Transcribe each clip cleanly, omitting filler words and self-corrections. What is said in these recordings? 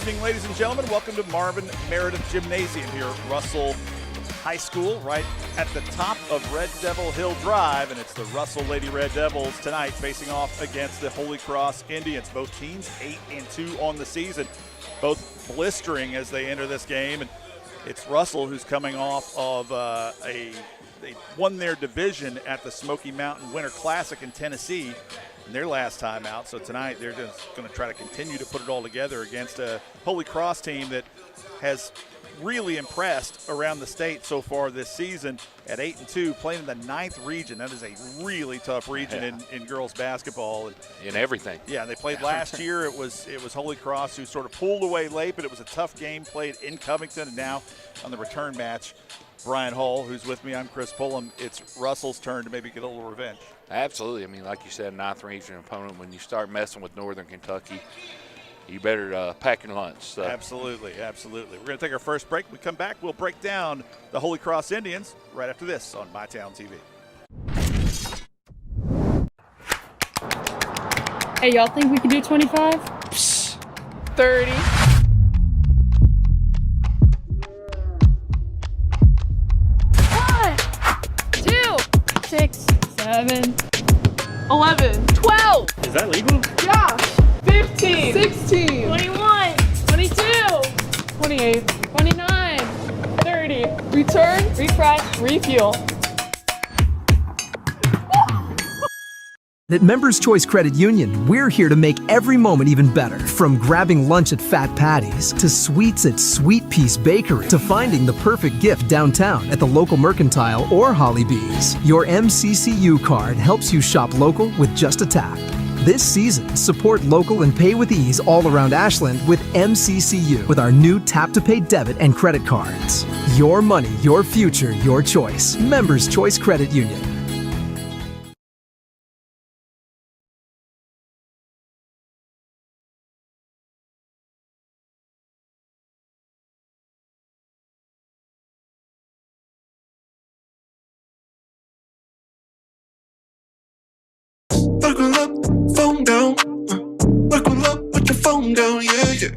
evening, ladies and gentlemen. Welcome to Marvin Meredith Gymnasium here at Russell High School, right at the top of Red Devil Hill Drive, and it's the Russell Lady Red Devils tonight facing off against the Holy Cross Indians. Both teams 8-2 on the season, both blistering as they enter this game, and it's Russell who's coming off of they won their division at the Smoky Mountain Winter Classic in Tennessee in their last time out. So tonight they're just going to try to continue to put it all together against a Holy Cross team that has really impressed around the state so far this season at 8-2, playing in the 9th region. That is a really tough region in girls basketball. And in everything. Yeah, they played last year. It was Holy Cross who sort of pulled away late, but it was a tough game played in Covington. And now on the return match, Brian Hall, who's with me, I'm Chris Pullum. It's Russell's turn to maybe get a little revenge. Absolutely. I mean, like you said, 9th region opponent. When you start messing with Northern Kentucky, you better pack your lunch. So. Absolutely. We're going to take our first break. When we come back, we'll break down the Holy Cross Indians right after this on MyTown TV. Hey, y'all think we can do 25? Psst. 30. One, 2, 6, 7, 11. 12. Is that legal? Yeah. 15. 16. 21, 22, 28. 29, 30. Return. refresh. Refuel. At Members Choice Credit Union, we're here to make every moment even better. From grabbing lunch at Fat Patty's, to sweets at Sweet Peace Bakery, to finding the perfect gift downtown at the local Mercantile or Holly Bees. Your MCCU card helps you shop local with just a tap. This season, support local and pay with ease all around Ashland with MCCU with our new tap-to-pay debit and credit cards. Your money, your future, your choice. Members Choice Credit Union. Buckle up, phone down. Buckle up, put your phone down, yeah.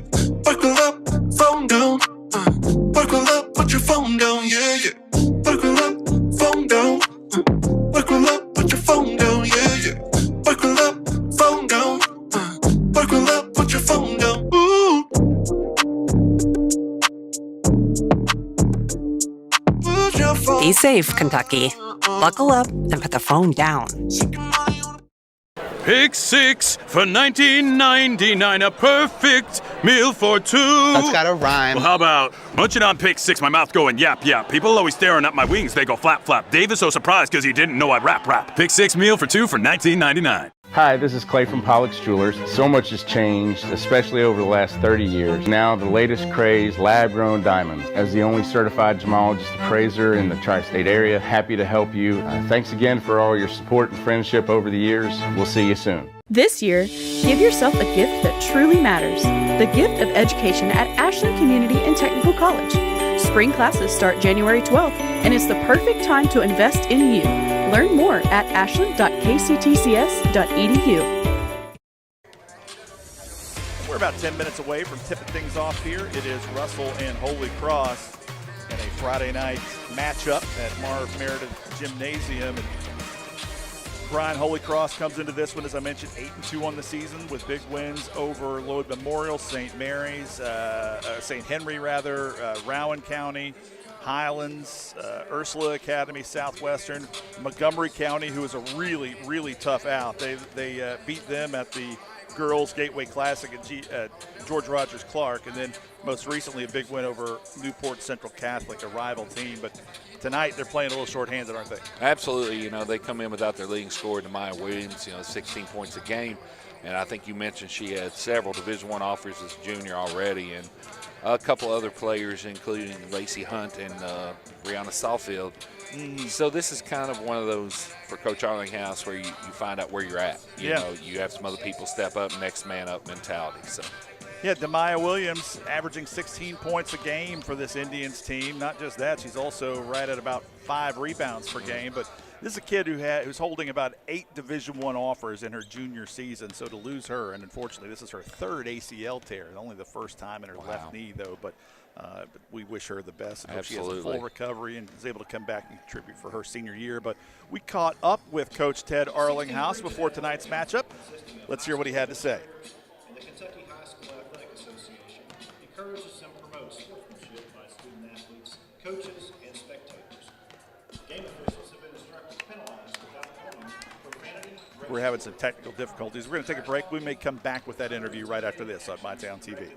Buckle up, phone down. Buckle up, put your phone down, yeah. Buckle up, phone down. Buckle up, put your phone down, yeah. Buckle up, phone down. Buckle up, put your phone down. Ooh. Put your phone. Be safe, Kentucky. Buckle up and put the phone down. Pick 6 for $19.99, a perfect meal for two. That's gotta rhyme. Well, how about munching on Pick 6, my mouth going yap, yap. People always staring at my wings, they go flap, flap. Dave is so surprised because he didn't know I'd rap. Pick 6 meal for two for $19.99. Hi, this is Clay from Pollock's Jewelers. So much has changed, especially over the last 30 years. Now the latest craze, lab-grown diamonds. As the only certified gemologist appraiser in the tri-state area, happy to help you. Thanks again for all your support and friendship over the years. We'll see you soon. This year, give yourself a gift that truly matters. The gift of education at Ashland Community and Technical College. Spring classes start January 12th, and it's the perfect time to invest in you. Learn more at ashland.kctcs.edu. We're about 10 minutes away from tipping things off here. It is Russell and Holy Cross in a Friday night matchup at Marv Meredith Gymnasium. And Brian, Holy Cross comes into this one, as I mentioned, 8-2 on the season with big wins over Lloyd Memorial, St. Mary's, St. Henry rather, Rowan County, Highlands, Ursula Academy, Southwestern, Montgomery County, who is a really, really tough out. They beat them at the Girls Gateway Classic at George Rogers Clark, and then most recently a big win over Newport Central Catholic, a rival team. But tonight they're playing a little short-handed, aren't they? Absolutely. You know, they come in without their leading scorer, Demaya Williams, 16 points a game. And I think you mentioned she had several Division I offers as a junior already, and a couple other players, including Lacey Hunt and Brianna Sawfield. So this is kind of one of those for Coach Arlinghouse where you find out where you're at. You know, you have some other people step up, next man up mentality. So Yeah, Demaya Williams averaging 16 points a game for this Indians team. Not just that, she's also right at about 5 rebounds per game. But this is a kid who's holding about 8 Division I offers in her junior season. So to lose her, and unfortunately this is her 3rd ACL tear, only the first time in her left knee though. But we wish her the best. I hope she has a full recovery and is able to come back and contribute for her senior year. But we caught up with Coach Ted Arlinghouse before tonight's matchup. Let's hear what he had to say. The Kentucky High School Athletic Association encourages and promotes sportsmanship by student athletes, coaches, and spectators. Game officials have been instructed to penalize without warning profanity. We're having some technical difficulties. We're going to take a break. We may come back with that interview right after this on MyTown TV.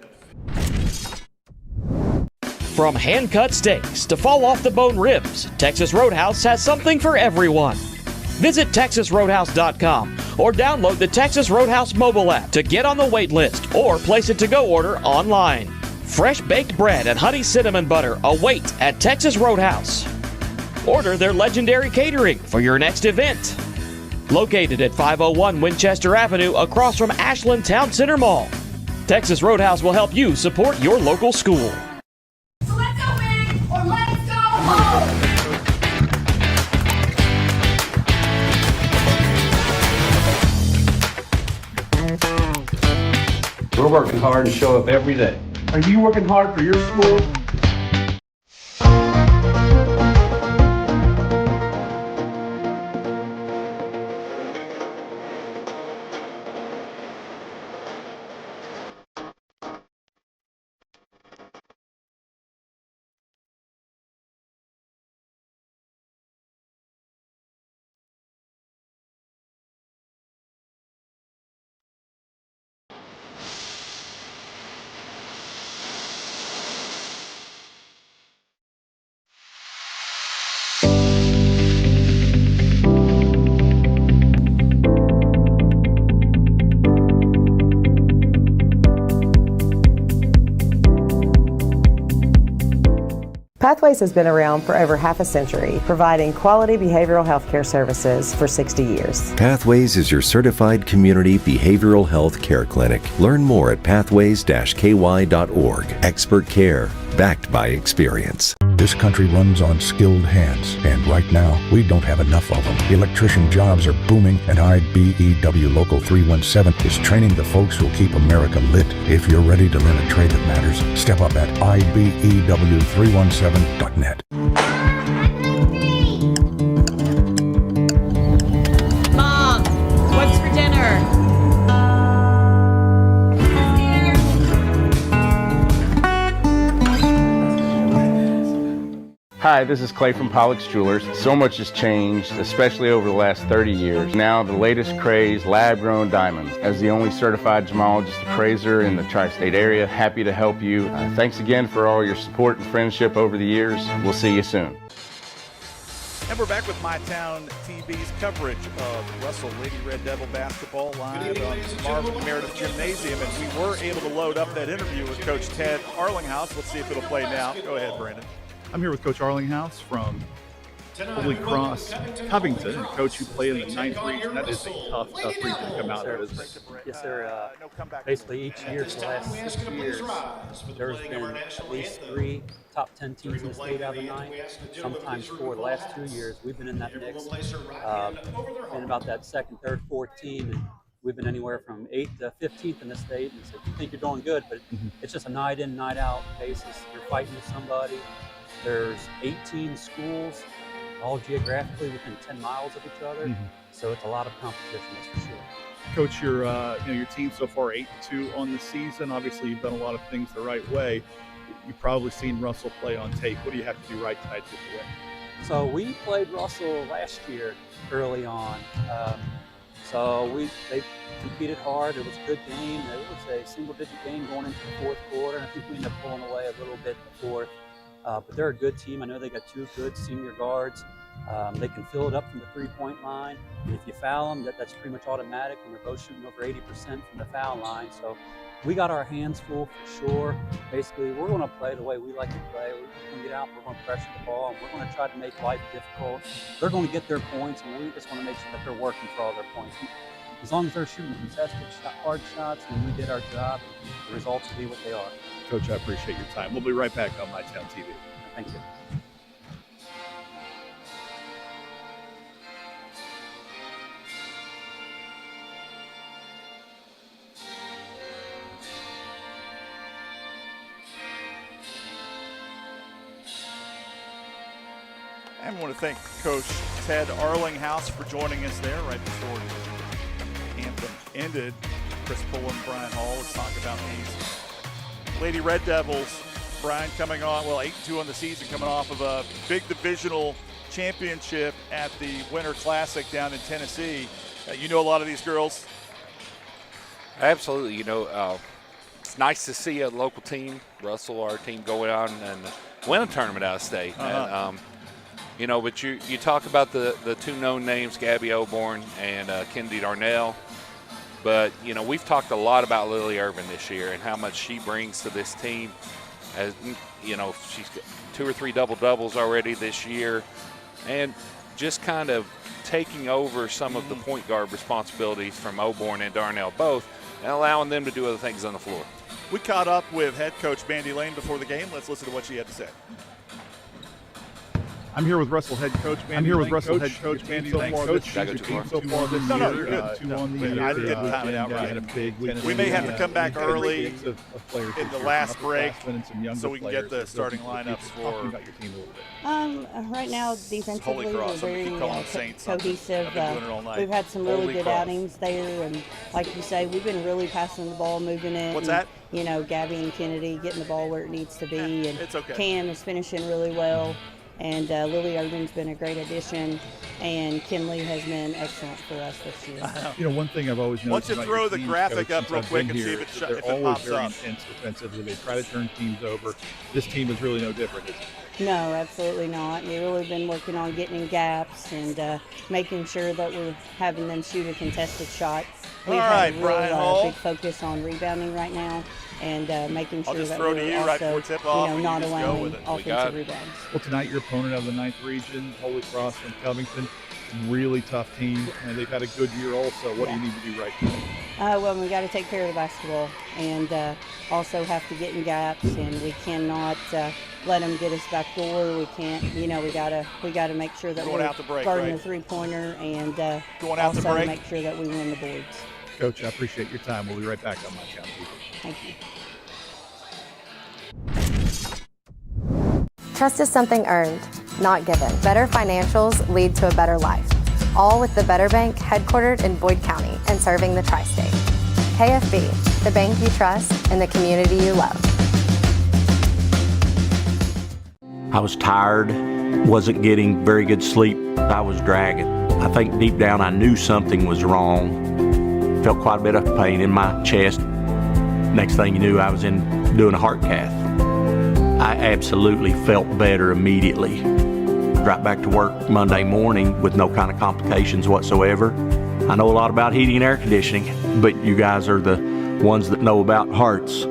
From hand-cut steaks to fall-off-the-bone ribs, Texas Roadhouse has something for everyone. Visit TexasRoadhouse.com or download the Texas Roadhouse mobile app to get on the wait list or place a to-go order online. Fresh baked bread and honey cinnamon butter await at Texas Roadhouse. Order their legendary catering for your next event. Located at 501 Winchester Avenue across from Ashland Town Center Mall, Texas Roadhouse will help you support your local school. So let's go big or let's go home! We're working hard and show up every day. Are you working hard for your school? Pathways has been around for over half a century, providing quality behavioral health care services for 60 years. Pathways is your certified community behavioral health care clinic. Learn more at pathways-ky.org. Expert care, backed by experience. This country runs on skilled hands, and right now, we don't have enough of them. Electrician jobs are booming, and IBEW Local 317 is training the folks who'll keep America lit. If you're ready to learn a trade that matters, step up at IBEW317.net. Mom, what's for dinner? Hi, this is Clay from Pollock's Jewelers. So much has changed, especially over the last 30 years. Now the latest craze, lab-grown diamonds. As the only certified gemologist appraiser in the tri-state area, happy to help you. Thanks again for all your support and friendship over the years. We'll see you soon. And we're back with MyTown TV's coverage of Russell Lady Red Devil basketball live on Marvin Meredith Gymnasium. And we were able to load up that interview with Coach Ted Arlinghouse. Let's see if it'll play now. Go ahead, Brandon. I'm here with Coach Arlinghouse from Holy Cross, Covington. And Coach, you play in the 9th region. That is a tough region to come out of, isn't it? Yes, sir. Basically, each year for the last 6 years, there's been at least 3 top 10 teams in the state out of the 9, sometimes 4. The last 2 years, we've been in that mix. And about that 2nd, 3rd, 4th team, and we've been anywhere from 8th to 15th in the state. And so you think you're doing good, but it's just a night in, night out basis. You're fighting with somebody. There's 18 schools, all geographically within 10 miles of each other. So it's a lot of competition, that's for sure. Coach, your team so far 8-2 on the season. Obviously, you've done a lot of things the right way. You've probably seen Russell play on tape. What do you have to do right tonight to get the win? So we played Russell last year early on. They competed hard. It was a good game. It was a single-digit game going into the 4th quarter, and I think we ended up pulling away a little bit in the 4th. But they're a good team. I know they got 2 good senior guards. They can fill it up from the 3-point line. And if you foul them, that's pretty much automatic, and they're both shooting over 80% from the foul line. So we got our hands full for sure. Basically, we're going to play the way we like to play. We're going to get out, we're going to pressure the ball, and we're going to try to make life difficult. They're going to get their points, and we just want to make sure that they're working for all their points. as long as they're shooting contested hard shots and we did our job, the results will be what they are. Coach, I appreciate your time. We'll be right back on MyTown TV. Thank you. And I want to thank Coach Ted Arlinghouse for joining us there right before the anthem ended. Chris Pullen, Brian Hall, let's talk about these Lady Red Devils. Brian coming on, 8-2 on the season, coming off of a big divisional championship at the Winter Classic down in Tennessee. You know a lot of these girls. Absolutely. It's nice to see a local team, Russell, our team, go out and win a tournament out of state. And, but you talk about the two known names, Gabby Oborn and Kennedy Darnell. But, we've talked a lot about Lily Irvin this year and how much she brings to this team. As she's got 2 or 3 double-doubles already this year. And just kind of taking over some of the point guard responsibilities from Oborn and Darnell both and allowing them to do other things on the floor. We caught up with head coach Mandy Lane before the game. Let's listen to what she had to say. I'm here with Russell head coach Mandy Lane. Mandy Lane. Coach, so far this No, year, you're good. 2 on the year. I didn't time it out right. Had a big week. We may have to come back early in the last break so we can get the starting lineups for. About your team a little bit. Right now, defensively, we're Cross. very Keep calling Saints cohesive. I've been doing it all night. We've had some Holy really good Cross. outings there, and like you say, we've been really passing the ball, moving it. What's and, that? Gabby and Kennedy getting the ball where it needs to be, and it's okay. Cam is finishing really well. And Lily Irvin's been a great addition, and Kinley has been excellent for us this year. One thing I've always Why noticed. don't you about throw your the teams, graphic Coach, up real since I've quick been and see here, if they're it always pops very up. intense defensively. They try to turn teams over. This team is really no different, is it? No, absolutely not. We've really been working on getting in gaps and making sure that we're having them shoot a contested shot. We've had a real big focus on rebounding right now and making sure that we're also, not allowing offensive rebounds. Well, tonight your opponent out of the 9th region, Holy Cross from Covington, really tough team, and they've had a good year also. What do you need to do right now? Well, we got to take care of the basketball and also have to get in gaps, and we cannot let them get us back door. We can't, we got to make sure that we're guarding the three-pointer and also make sure that we win the boards. Coach, I appreciate your time. We'll be right back on MyTown TV. Thank you. Trust is something earned, not given. Better financials lead to a better life. All with the Better Bank, headquartered in Boyd County and serving the tri-state. KFB, the bank you trust and the community you love. I was tired, wasn't getting very good sleep. I was dragging. I think deep down I knew something was wrong. Felt quite a bit of pain in my chest. Next thing you knew, I was doing a heart cath. I absolutely felt better immediately. Right back to work Monday morning with no kind of complications whatsoever. I know a lot about heating and air conditioning, but you guys are the ones that know about hearts.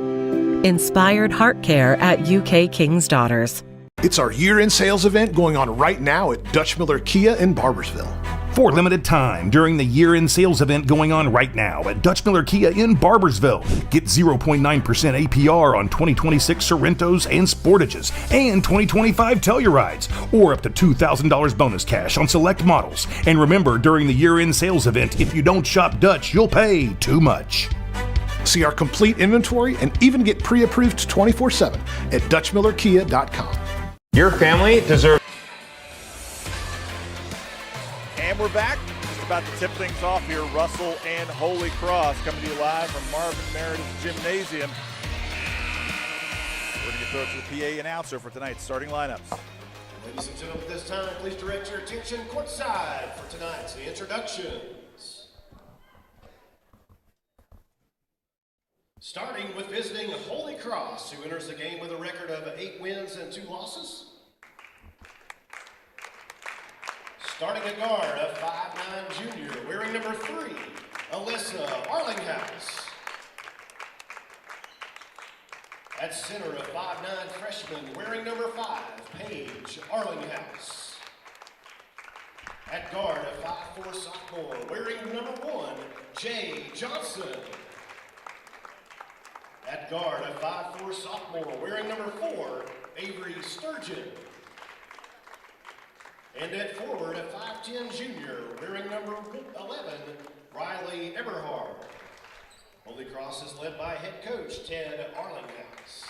Inspired Heart Care at UK King's Daughters. It's our year-end sales event going on right now at Dutch Miller Kia in Barbersville. For limited time during the year-end sales event going on right now at Dutch Miller Kia in Barbersville. Get 0.9% APR on 2026 Sorrentos and Sportages and 2025 Tellurides, or up to $2,000 bonus cash on select models. And remember, during the year-end sales event, if you don't shop Dutch, you'll pay too much. See our complete inventory and even get pre-approved 24/7 at DutchMillerKia.com. Your family deserves. And we're back. Just about to tip things off here. Russell and Holy Cross coming to you live from Marvin Meredith Gymnasium. We're going to throw it to the PA announcer for tonight's starting lineups. Ladies and gentlemen, at this time, please direct your attention courtside for tonight's introductions. Starting with visiting Holy Cross, who enters the game with a record of 8 wins and 2 losses. Starting at guard, a 5'9" junior, wearing number 3, Alyssa Arlinghouse. At center, a 5'9" freshman, wearing number 5, Paige Arlinghouse. At guard, a 5'4" sophomore, wearing number 1, Jay Johnson. At guard, a 5'4" sophomore, wearing number 4, Avery Sturgeon. And at forward, a 5'10" junior, wearing number 11, Riley Eberhard. Holy Cross is led by head coach Ted Arlinghouse.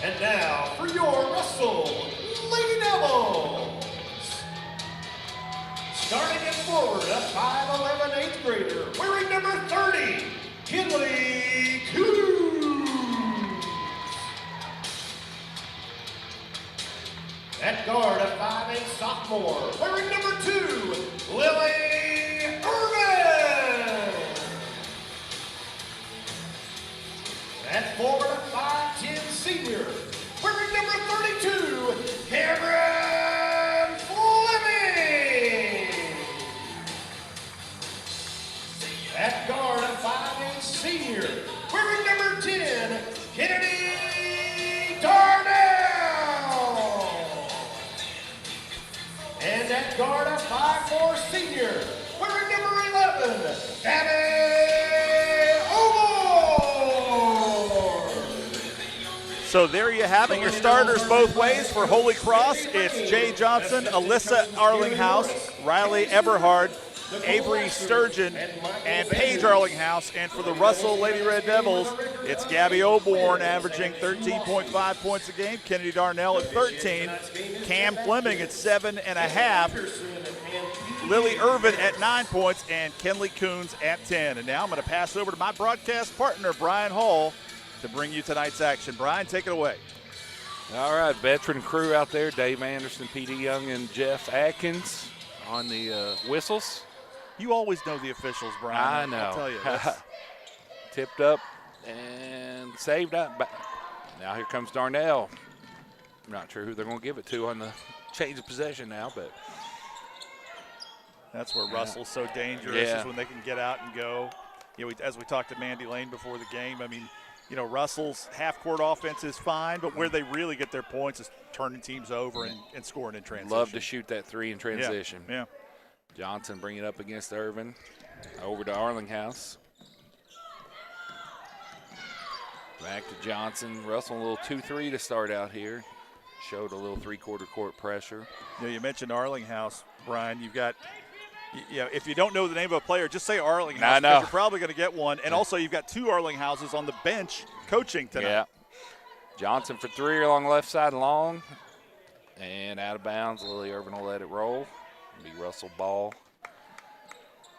And now for your Russell Lady Devils. Starting at forward, a 5'11" 8th grader, wearing number 30, Kinley Coons. At guard, a 5'8" sophomore, wearing number 2, Lily Irvin. At forward, a 5'10" senior, wearing number 32, Cameron Fleming. At guard, a 5'8" senior, wearing number 10, Kennedy Darnell. And at guard, a 5'4" senior, wearing number 11, Abby Omar. So there you have it, your starters both ways for Holy Cross. It's Jay Johnson, Alyssa Arlinghouse, Riley Eberhard, Avery Sturgeon, and Paige Arlinghouse. And for the Russell Lady Red Devils, it's Gabby Oborn averaging 13.5 points a game, Kennedy Darnell at 13, Cam Fleming at 7.5, Lily Irvin at 9 points, and Kenley Coons at 10. And now I'm going to pass over to my broadcast partner, Brian Hall, to bring you tonight's action. Brian, take it away. All right, veteran crew out there, Dave Anderson, P.D. Young, and Jeff Atkins on the whistles. You always know the officials, Brian. I know. I'll tell you. Tipped up and saved up. Now here comes Darnell. I'm not sure who they're going to give it to on the change of possession now, but that's where Russell's so dangerous, is when they can get out and go. You know, as we talked to Mandy Lane before the game, I mean, you know, Russell's half-court offense is fine, but where they really get their points is turning teams over and scoring in transition. Love to shoot that three in transition. Yeah. Johnson bringing it up against Irvin. Over to Arlinghouse. Back to Johnson. Russell a little 2-3 to start out here. Showed a little three-quarter court pressure. You know, you mentioned Arlinghouse, Brian. You've got, you know, if you don't know the name of a player, just say Arlinghouse. I know. Because you're probably going to get one. And also, you've got 2 Arlinghouses on the bench coaching tonight. Yeah. Johnson for 3 along the left side, long. And out of bounds. Lily Irvin will let it roll. Be Russell ball.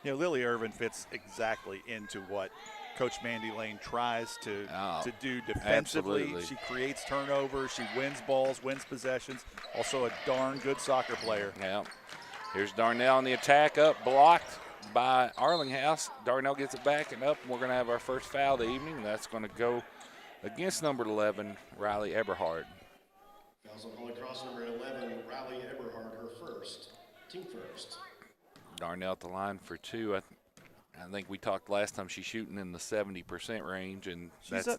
You know, Lily Irvin fits exactly into what Coach Mandy Lane tries to do defensively. Absolutely. She creates turnovers. She wins balls, wins possessions. Also a darn good soccer player. Yeah. Here's Darnell on the attack, up, blocked by Arlinghouse. Darnell gets it back and up, and we're going to have our first foul of the evening. That's going to go against number 11, Riley Eberhard. Fouls on Holy Cross, number 11, Riley Eberhard, her first. Team first. Darnell at the line for 2. I think we talked last time she's shooting in the 70% range, and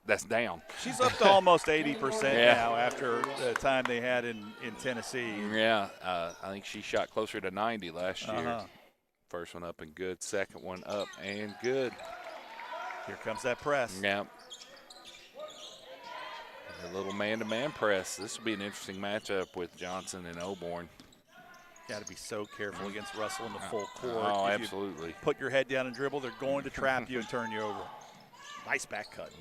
that's down. She's up to almost 80% now after the time they had in Tennessee. Yeah, I think she shot closer to 90 last year. First one up and good. Second one up and good. Here comes that press. Yeah. A little man-to-man press. This will be an interesting matchup with Johnson and Oborn. Got to be so careful against Russell in the full court. Oh, If absolutely. you put your head down and dribble, they're going to trap you and turn you over. Nice back cut.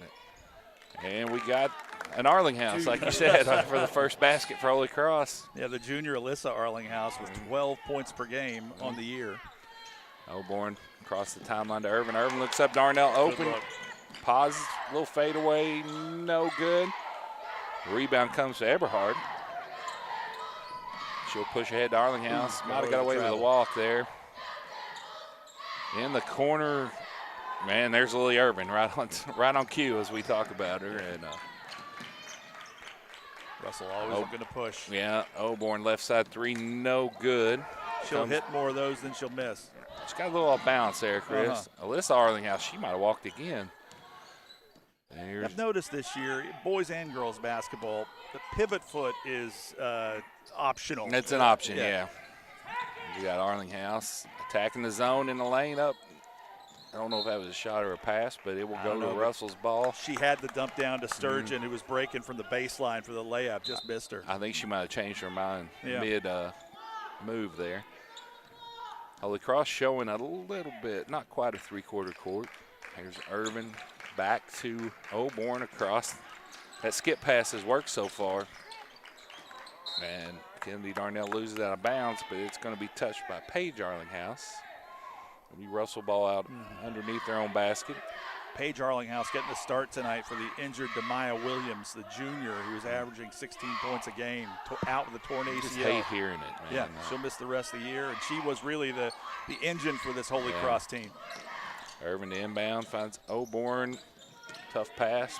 And we got an Arlinghouse, like you said, for the first basket for Holy Cross. Yeah, the junior Alyssa Arlinghouse with 12 points per game on the year. Oborn across the timeline to Irvin. Irvin looks up, Darnell open. Pauses, little fadeaway, no good. Rebound comes to Eberhard. She'll push ahead to Arlinghouse. Might have got away with a walk there. In the corner, Man, there's Lily Irvin right on cue as we talk about her. And Russell always going to push. Yeah, Oborn left side three, no good. She'll hit more of those than she'll miss. She's got a little off balance there, Chris. Alyssa Arlinghouse, she might have walked again. I've noticed this year, boys and girls basketball, the pivot foot is optional. It's an option, yeah. You got Arlinghouse attacking the zone in the lane up. I don't know if that was a shot or a pass, but it will go to Russell's ball. She had the dump down to Sturgeon, who was breaking from the baseline for the layup, just missed her. I think she might have changed her mind mid-move there. Holy Cross showing a little bit, not quite a three-quarter court. Here's Irvin back to Oborn across. That skip pass has worked so far. And Kennedy Darnell loses out of bounds, but it's going to be touched by Paige Arlinghouse. It'll be Russell ball out underneath their own basket. Paige Arlinghouse getting the start tonight for the injured Demaya Williams, the junior, who was averaging 16 points a game, out with a torn ACL. Just hate hearing it, man. Yeah, she'll miss the rest of the year, and she was really the engine for this Holy Cross team. Irvin to inbound, finds Oborn, tough pass.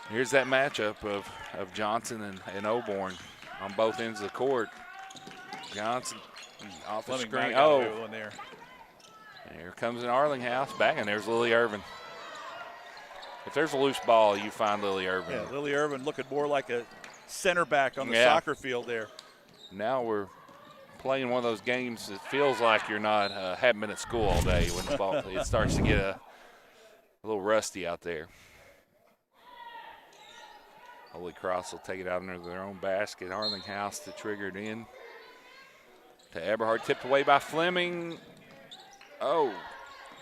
Here's that matchup of Johnson and Oborn on both ends of the court. Johnson off the screen. One there. And here comes an Arlinghouse back, and there's Lily Irvin. If there's a loose ball, you find Lily Irvin. Yeah, Lily Irvin looking more like a center back on the soccer field there. Now we're playing one of those games that feels like you're not haven't been at school all day when the ball it starts to get a little rusty out there. Holy Cross will take it out under their own basket. Arlinghouse to trigger it in. To Eberhard, tipped away by Fleming. Oh,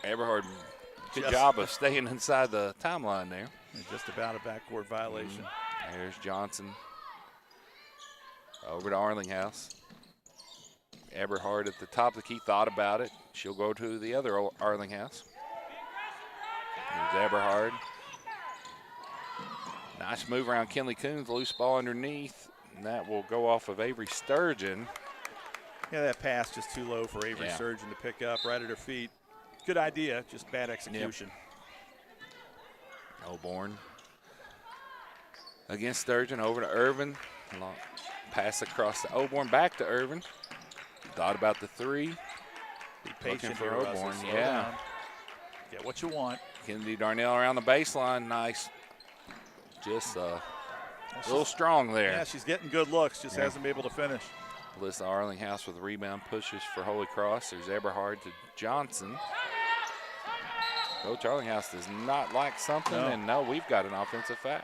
Eberhard, good job of staying inside the timeline there. Just about a backcourt violation. There's Johnson. Over to Arlinghouse. Eberhard at the top of the key, thought about it. She'll go to the other Arlinghouse. Here's Eberhard. Nice move around Kinley Coons, loose ball underneath, and that will go off of Avery Sturgeon. Yeah, that pass just too low for Avery Sturgeon to pick up right at her feet. Good idea, just bad execution. Oborn against Sturgeon, over to Irvin. Long pass across to Oborn, back to Irvin. Thought about the three. Be patient for here, Oborn, Slow down. Get what you want. Kennedy Darnell around the baseline, nice. Just a little strong there. Yeah, she's getting good looks, just hasn't been able to finish. Alyssa Arlinghouse with the rebound pushes for Holy Cross. There's Eberhard to Johnson. Coach Arlinghouse does not like something, and no, we've got an offensive foul.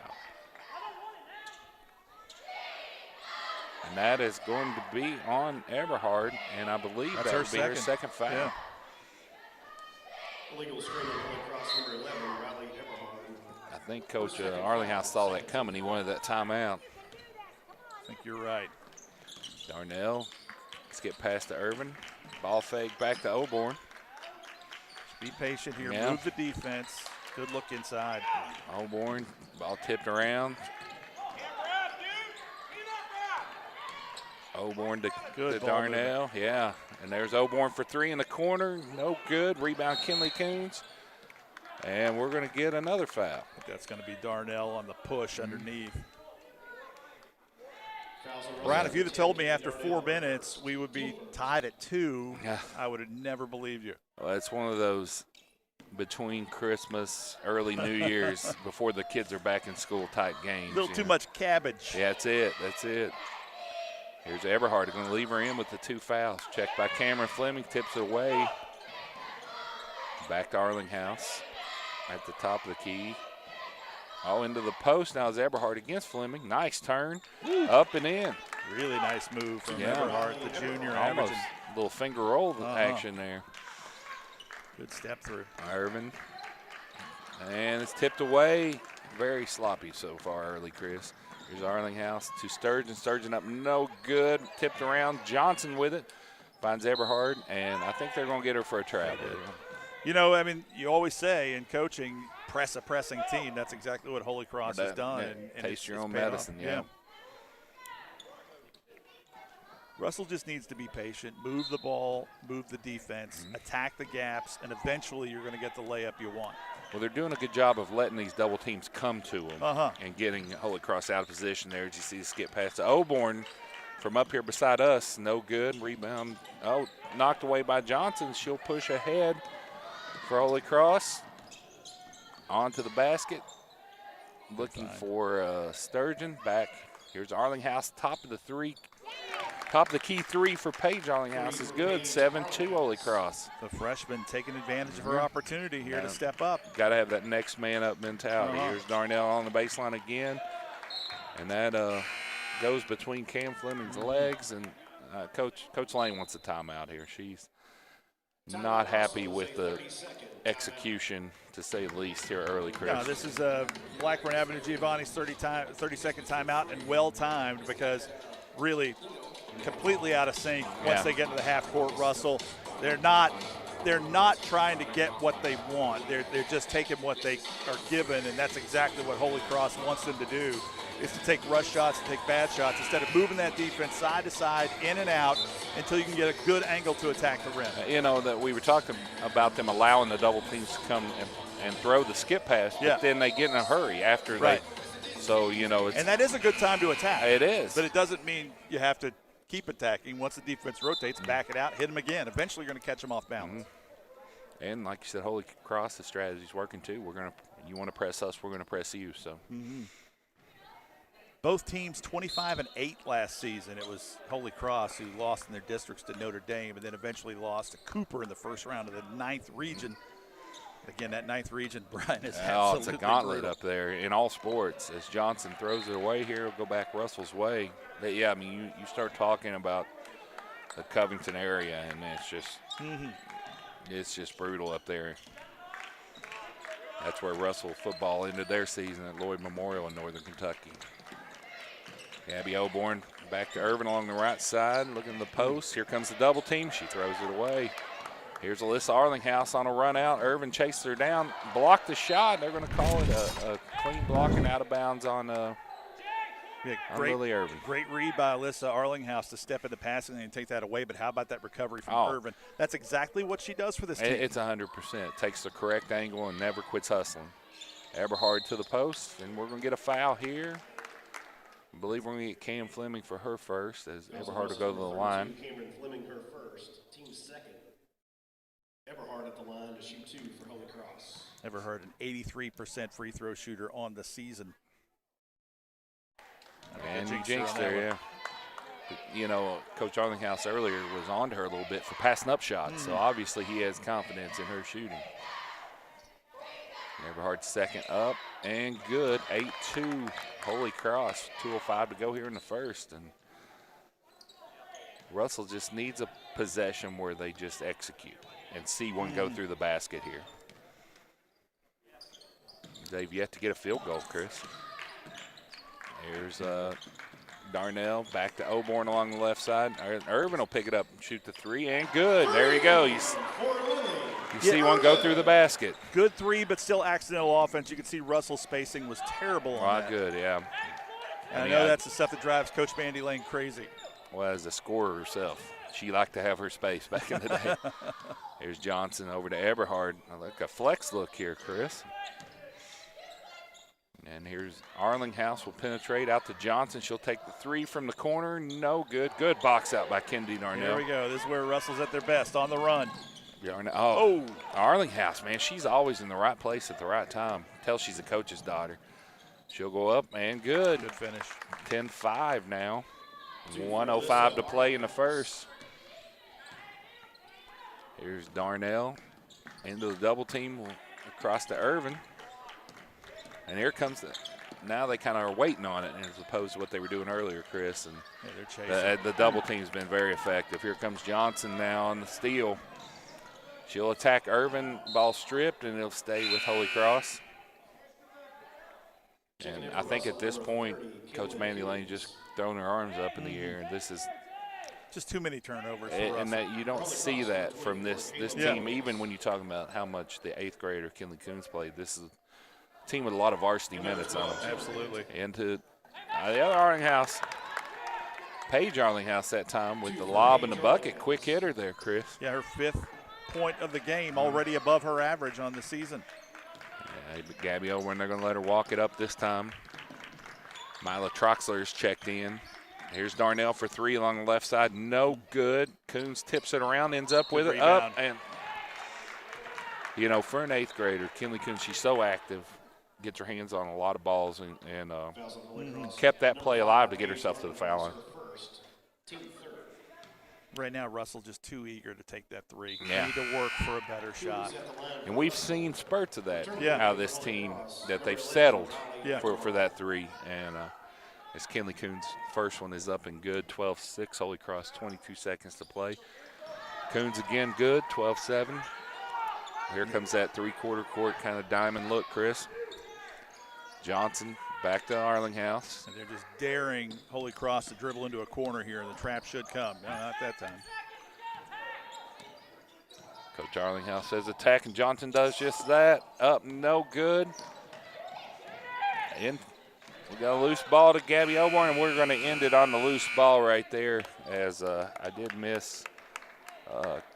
And that is going to be on Eberhard, and I believe that will be her second foul. Yeah. Illegal screen on Holy Cross number 11, Riley Eberhard. I think Coach Arlinghouse saw that coming. He wanted that timeout. I think you're right. Darnell, let's get past to Irvin. Ball fake back to Oborn. Be patient here, move the defense. Good look inside. Oborn, ball tipped around. Oborn to Darnell, and there's Oborn for three in the corner, no good. Rebound Kinley Coons, and we're going to get another foul. I think that's going to be Darnell on the push underneath. Brian, if you'd have told me after 4 minutes we would be tied at 2, I would have never believed you. Well, it's one of those between Christmas, early New Year's, before the kids are back in school type games. A little too much cabbage. Yeah, that's it. Here's Eberhard going to leave her in with the 2 fouls. Checked by Cameron Fleming, tips it away. Back to Arlinghouse at the top of the key. All into the post. Now is Eberhard against Fleming. Nice turn. Up and in. Really nice move from Eberhard, the junior. Almost a little finger roll action there. Good step through. Irvin. And it's tipped away. Very sloppy so far early, Chris. Here's Arlinghouse to Sturgeon. Sturgeon up, no good. Tipped around. Johnson with it. Finds Eberhard, and I think they're going to get her for a travel. You know, I mean, you always say in coaching, press a pressing team. That's exactly what Holy Cross has done. And taste your own medicine, Russell just needs to be patient, move the ball, move the defense, attack the gaps, and eventually you're going to get the layup you want. Well, they're doing a good job of letting these double teams come to them and getting Holy Cross out of position there. As you see the skip pass to Oborn from up here beside us, no good. Rebound, knocked away by Johnson. She'll push ahead for Holy Cross. Onto the basket, looking for Sturgeon. Back, here's Arlinghouse, top of the key three for Paige Arlinghouse is good, 7-2 Holy Cross. The freshman taking advantage of her opportunity here to step up. Got to have that next man up mentality. Here's Darnell on the baseline again, and that goes between Cam Fleming's legs, and Coach Lane wants a timeout here. She's not happy with the execution, to say the least, here early, Chris. No, this is Blackburn Avenue Giovanni's 30-second timeout, and well-timed because really completely out of sync once they get to the half-court. Russell, they're not trying to get what they want. They're just taking what they are given, and that's exactly what Holy Cross wants them to do, is to take rush shots and take bad shots instead of moving that defense side to side, in and out, until you can get a good angle to attack the rim. You know, that we were talking about them allowing the double teams to come and throw the skip pass, but then they get in a hurry after they. So, you know, and that is a good time to attack. It is. But it doesn't mean you have to keep attacking. Once the defense rotates, back it out, hit them again. Eventually you're going to catch them off balance. And like you said, Holy Cross, the strategy's working too. You want to press us, we're going to press you. So. Both teams 25-8 last season. It was Holy Cross who lost in their districts to Notre Dame and then eventually lost to Cooper in the first round of the 9th region. Again, that 9th region, Brian, is absolutely it's a gauntlet brutal up there in all sports. As Johnson throws it away here, it'll go back Russell's way. But yeah, I mean, you start talking about the Covington area, and it's just brutal up there. That's where Russell football ended their season at Lloyd Memorial in Northern Kentucky. Gabby Oborn back to Irvin along the right side, looking at the post. Here comes the double team. She throws it away. Here's Alyssa Arlinghouse on a run out. Irvin chases her down, blocked the shot. They're going to call it a clean block and out of bounds on Lily Irvin. Great read by Alyssa Arlinghouse to step into passing and take that away. But how about that recovery from Irvin? That's exactly what she does for this team. It's 100%. Takes the correct angle and never quits hustling. Eberhard to the post, and we're going to get a foul here. I believe we're going to get Cam Fleming for her first, as Eberhard will go to the line. Cameron Fleming her first, team's second. Eberhard at the line to shoot 2 for Holy Cross. Eberhard, an 83% free throw shooter on the season. And you jinxed her, yeah. You know, Coach Arlinghouse earlier was on to her a little bit for passing up shots, so obviously he has confidence in her shooting. Eberhard second up and good, 8-2 Holy Cross, 2:05 to go here in the first. And Russell just needs a possession where they just execute and see one go through the basket here. They've yet to get a field goal, Chris. Here's Darnell back to Oborn along the left side. Irvin will pick it up and shoot the 3, and good. There you go. You see one go through the basket. Good 3, but still accidental offense. You can see Russell's spacing was terrible on that. Good, yeah. And I know that's the stuff that drives Coach Mandy Lane crazy. Well, as a scorer herself, she liked to have her space back in the day. Here's Johnson over to Eberhard. Like a flex look here, Chris. And here's Arlinghouse will penetrate out to Johnson. She'll take the 3 from the corner. No good. Good box out by Kendi Darnell. Here we go. This is where Russell's at their best, on the run. Arlinghouse, man, she's always in the right place at the right time. Tell she's a coach's daughter. She'll go up, and good. Good finish. 10-5 now. 1:05 to play in the first. Here's Darnell into the double team across to Irvin. And here comes now they kind of are waiting on it as opposed to what they were doing earlier, Chris. And they're chasing. The double team's been very effective. Here comes Johnson now on the steal. She'll attack Irvin, ball stripped, and it'll stay with Holy Cross. And I think at this point, Coach Mandy Lane just throwing her arms up in the air. And this is just too many turnovers. And that you don't see that from this team, even when you're talking about how much the 8th grader Kinley Coons played. This is a team with a lot of varsity minutes on them. Absolutely. And to the other Arlinghouse, Paige Arlinghouse that time with the lob in the bucket. Quick hitter there, Chris. Yeah, her 5th point of the game, already above her average on the season. Yeah, but Gabby Owen, they're going to let her walk it up this time. Mila Troxler's checked in. Here's Darnell for 3 along the left side. No good. Coons tips it around, ends up with it. Up. And, you know, for an 8th grader, Kinley Coons, she's so active, gets her hands on a lot of balls, and kept that play alive to get herself to the foul line. Right now, Russell just too eager to take that 3. Yeah. Need to work for a better shot. And we've seen spurts of that Yeah. out of this team, that they've settled Yeah. for that 3. And as Kinley Coons' first one is up and good, 12-6, Holy Cross, 22 seconds to play. Coons again good, 12-7. Here comes that 3/4 court kind of diamond look, Chris. Johnson back to Arlinghouse. And they're just daring Holy Cross to dribble into a corner here, and the trap should come. No, not that time. Coach Arlinghouse says attack, and Johnson does just that. Up, no good. And we got a loose ball to Gabby Oborn, and we're going to end it on the loose ball right there, as I did miss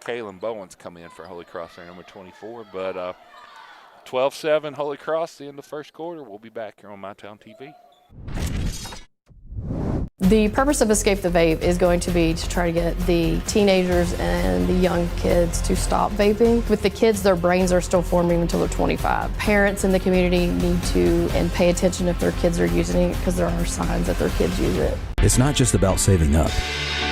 Kaylin Bowens come in for Holy Cross there, number 24. But 12-7 Holy Cross, the end of the first quarter. We'll be back here on MyTown TV. The purpose of Escape the Vape is going to be to try to get the teenagers and the young kids to stop vaping. With the kids, their brains are still forming until they're 25. Parents in the community need to pay attention if their kids are using it, because there are signs that their kids use it. It's not just about saving up.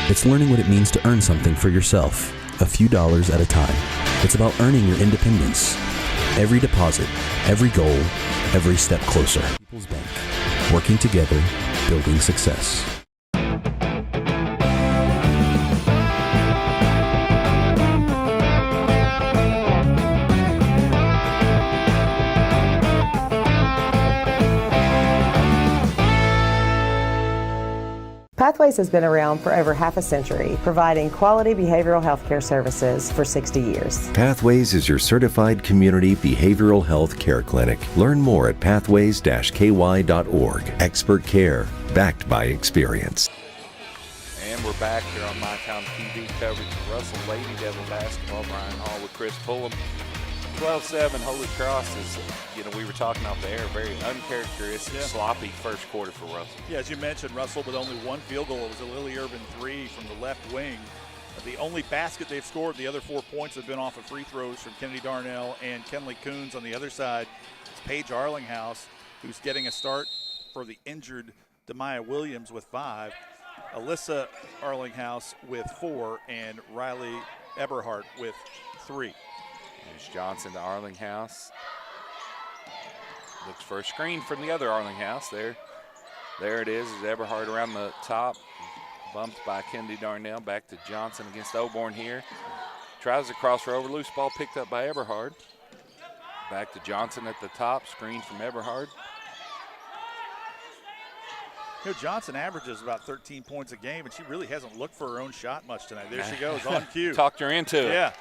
It's learning what it means to earn something for yourself, a few dollars at a time. It's about earning your independence. Every deposit, every goal, every step closer. People's Bank. Working together, building success. Pathways has been around for over half a century, providing quality behavioral health care services for 60 years. Pathways is your certified community behavioral health care clinic. Learn more at pathways-ky.org. Expert care, backed by experience. And we're back here on MyTown TV coverage of Russell Lady Devil basketball. Brian Hall with Chris Pullum. 12-7 Holy Cross is, we were talking off the air, very uncharacteristic, sloppy first quarter for Russell. Yeah, as you mentioned, Russell with only 1 field goal. It was a Lily Irvin 3 from the left wing. The only basket they've scored, the other 4 points have been off of free throws from Kennedy Darnell and Kenley Coons. On the other side, it's Paige Arlinghouse, who's getting a start for the injured Demaya Williams with 5, Alyssa Arlinghouse with 4, and Riley Eberhardt with 3. There's Johnson to Arlinghouse. Looks for a screen from the other Arlinghouse. There it is. Eberhardt around the top. Bumped by Kennedy Darnell. Back to Johnson against Oborn here. Tries to cross her over. Loose ball picked up by Eberhardt. Back to Johnson at the top. Screen from Eberhardt. Johnson averages about 13 points a game, and she really hasn't looked for her own shot much tonight. There she goes, on cue. Talked her into it. Yeah.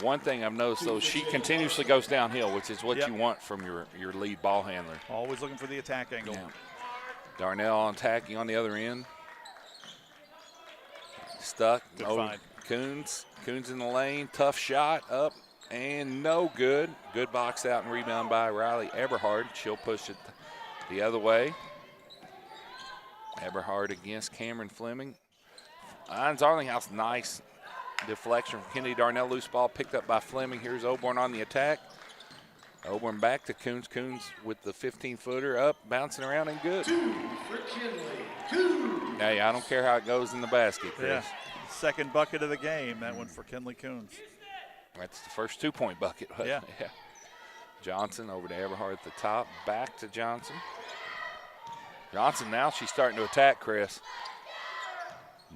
One thing I've noticed, though, she continuously goes downhill, which is what you want from your lead ball handler. Always looking for the attack angle. Yeah. Darnell attacking on the other end. Stuck. Good find. Coons in the lane. Tough shot. Up and no good. Good box out and rebound by Riley Eberhardt. She'll push it the other way. Eberhardt against Cameron Fleming. Irons Arlinghouse, nice deflection from Kennedy Darnell. Loose ball picked up by Fleming. Here's Oborn on the attack. Oborn back to Coons. Coons with the 15-footer up, bouncing around and good. Hey, I don't care how it goes in the basket, Chris. Yeah. Second bucket of the game, that one for Kenley Coons. That's the first 2-point bucket. Yeah. Johnson over to Eberhardt at the top. Back to Johnson. Johnson now she's starting to attack, Chris.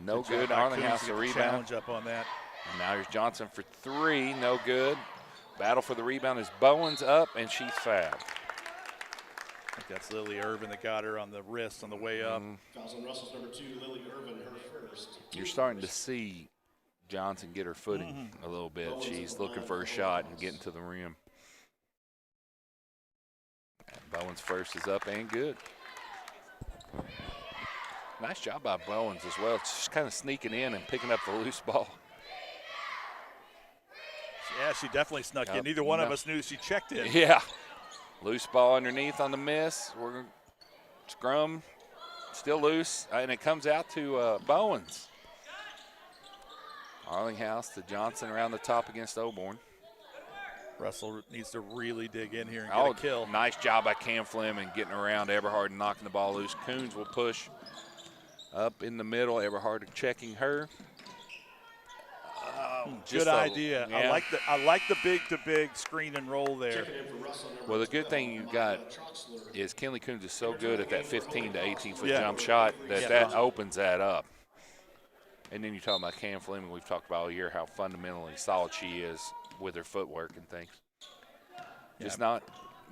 No good. Arlinghouse the rebound. Challenge up on that. And now here's Johnson for 3. No good. Battle for the rebound is Bowens up, and she's fouled. I think that's Lily Irvin that got her on the wrist on the way up. Fouls on Russell's number 2, Lily Irvin, her first. You're starting to see Johnson get her footing a little bit. She's looking for a shot and getting to the rim. And Bowens first is up and good. Nice job by Bowens as well. Just kind of sneaking in and picking up the loose ball. Yeah, she definitely snuck in. Neither one of us knew she checked in. Yeah. Loose ball underneath on the miss. We're going to scrum. Still loose. And it comes out to Bowens. Arlinghouse to Johnson around the top against Oborn. Russell needs to really dig in here and get a kill. Nice job by Cam Fleming getting around Eberhard and knocking the ball loose. Coons will push up in the middle. Eberhard checking her. Good idea. Yeah. I like the big-to-big screen and roll there. Well, the good thing you got is Kinley Coons is so good at that 15 to 18-foot jump shot that opens that up. And then you talk about Cam Fleming. We've talked about all year how fundamentally solid she is with her footwork and things. Just not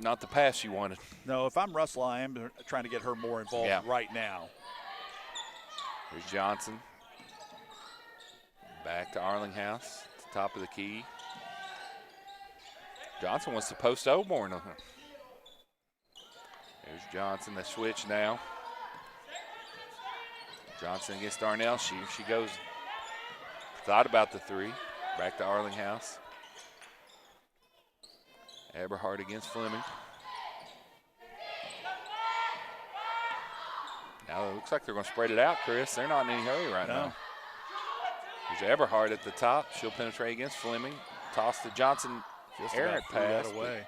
the pass you wanted. No, if I'm Russell, I am trying to get her more involved right now. Here's Johnson. Back to Arlinghouse, top of the key. Johnson wants to post Oborn. There's Johnson, the switch now. Johnson against Darnell. She goes, thought about the three. Back to Arlinghouse. Eberhard against Fleming. Now it looks like they're going to spread it out, Chris. They're not in any hurry right now. There's Eberhard at the top. She'll penetrate against Fleming. Toss to Johnson. Errant pass. Away.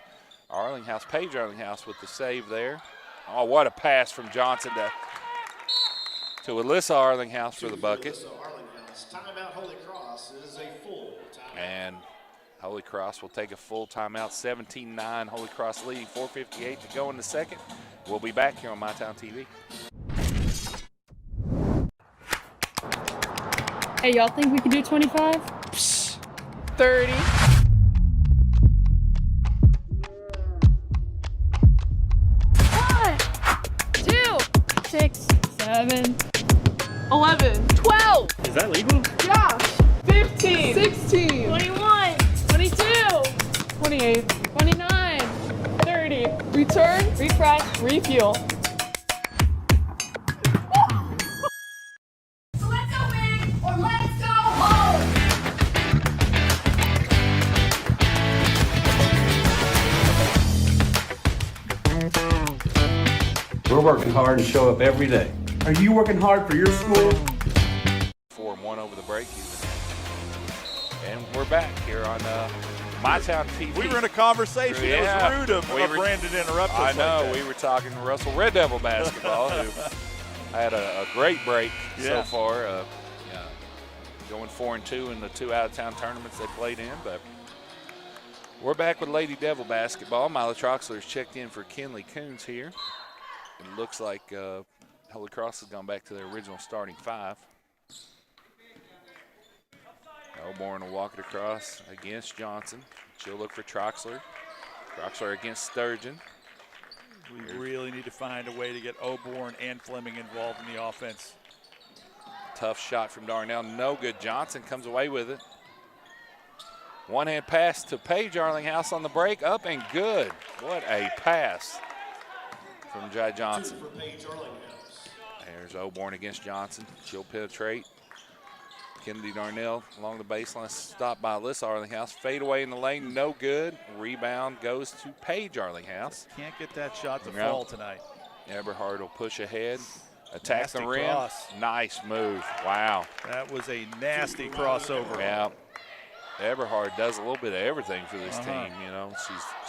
Arlinghouse, Paige Arlinghouse with the save there. Oh, what a pass from Johnson to Alyssa Arlinghouse for the bucket. Timeout Holy Cross is a full timeout. And Holy Cross will take a full timeout. 17-9, Holy Cross leading, 4:58 to go in the second. We'll be back here on MyTown TV. Hey, y'all think we can do 25? 30. 1, 2, 6, 7, 11, 12. Is that legal? Yeah. 15, 16, 21, 22, 28, 29, 30. Return, refresh, refuel. We're working hard and show up every day. Are you working hard for your school? 4-1 over the break. And we're back here on MyTown TV. We were in a conversation. It was rude of Brandon to interrupt us. I know. Like we were talking Russell Red Devil basketball, who had a great break so far. Going 4-2 in the 2 out-of-town tournaments they played in. But we're back with Lady Devil basketball. Mila Troxler's checked in for Kinley Coons here. It looks like Holy Cross has gone back to their original starting 5. Oborn will walk it across against Johnson. She'll look for Troxler. Troxler against Sturgeon. We really need to find a way to get Oborn and Fleming involved in the offense. Tough shot from Darnell. No good. Johnson comes away with it. One-hand pass to Paige Arlinghouse on the break. Up and good. What a pass from Jai Johnson. There's Oborn against Johnson. She'll penetrate. Kennedy Darnell along the baseline, stopped by Alyssa Arlinghouse. Fade away in the lane, no good. Rebound goes to Paige Arlinghouse. Can't get that shot to fall tonight. Eberhard will push ahead, attack the rim. Cross. Nice move. Wow. That was a nasty crossover. Yeah. Eberhard does a little bit of everything for this team. You know,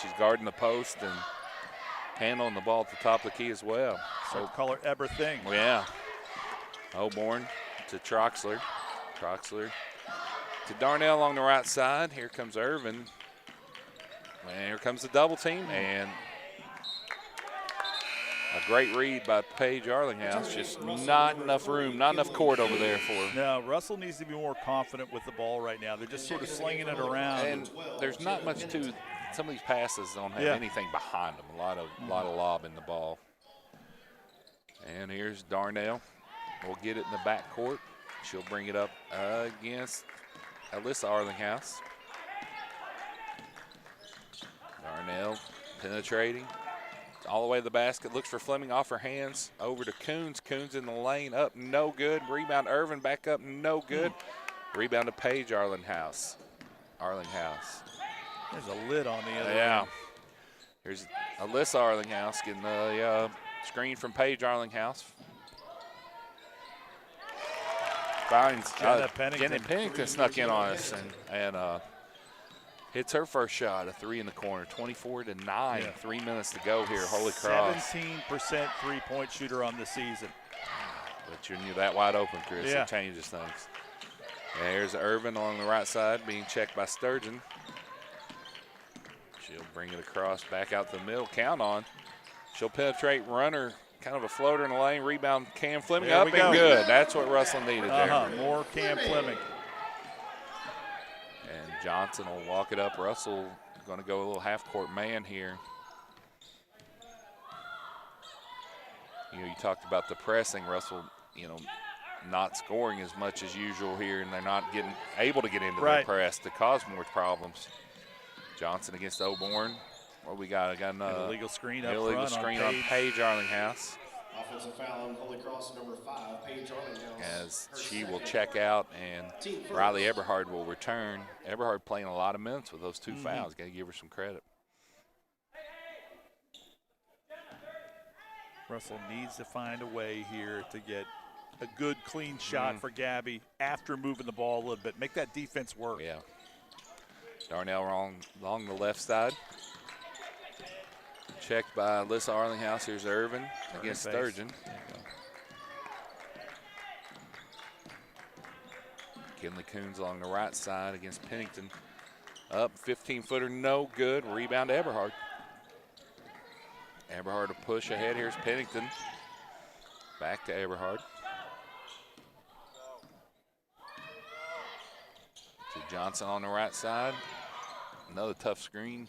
she's guarding the post and handling the ball at the top of the key as well. So call her Eber Thing. Yeah. Oborn to Troxler. Troxler to Darnell along the right side. Here comes Irvin. And here comes the double team. And a great read by Paige Arlinghouse. Just not enough room, not enough court over there for her. No, Russell needs to be more confident with the ball right now. They're just sort of slinging it around. And there's not much to some of these passes don't have anything behind them. A lot of lob in the ball. And here's Darnell. We'll get it in the backcourt. She'll bring it up against Alyssa Arlinghouse. Darnell penetrating. all the way to the basket. Looks for Fleming off her hands. Over to Coons. Coons in the lane. Up, no good. Rebound Irvin. Back up, no good. Rebound to Paige Arlinghouse. There's a lid on the other Yeah. end. Here's Alyssa Arlinghouse getting the screen from Paige Arlinghouse. Finds Jenna Pennington snuck in on us and hits her first shot, a three in the corner, 24-9, Yeah. 3 minutes to go here, Holy Cross. 17% three-point shooter on the season. But you're that wide open, Chris. Yeah. It changes things. And here's Irvin along the right side being checked by Sturgeon. She'll bring it across, back out the middle, count on. She'll penetrate, runner, kind of a floater in the lane, rebound Cam Fleming There up we and go. good. That's what Russell needed there. More Cam Fleming. And Johnson will walk it up. Russell going to go a little half-court man here. You talked about the pressing. Russell, not scoring as much as usual here, and they're not able to get into the press to cause more problems. Johnson against Oborn. What we got? I got an illegal screen up illegal front screen on on Paige Arlinghouse. Offensive foul on Holy Cross number 5, Paige Arlinghouse. As she will check out and Riley Eberhard will return. Eberhard playing a lot of minutes with those two fouls. Got to give her some credit. Russell needs to find a way here to get a good, clean shot for Gabby after moving the ball a little bit. Make that defense work. Yeah. Darnell along the left side. Checked by Alyssa Arlinghouse. Here's Irvin against Sturgeon. Kinley Coons along the right side against Pennington. Up, 15-footer, no good. Rebound to Eberhard. Eberhard to push ahead. Here's Pennington. Back to Eberhard. To Johnson on the right side. Another tough screen.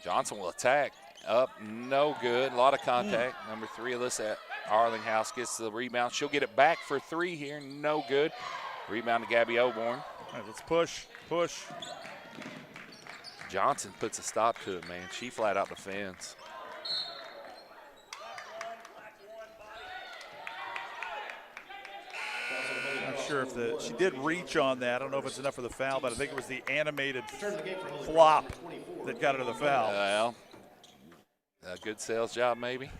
Johnson will attack. Up, no good. A lot of contact. Number 3, Alyssa Arlinghouse gets the rebound. She'll get it back for 3 here. No good. Rebound to Gabby Oborn. All right, let's push. Johnson puts a stop to it, man. She flat out defends. Not sure if she did reach on that. I don't know if it's enough for the foul, but I think it was the animated flop that got her the foul. Well, a good sales job maybe.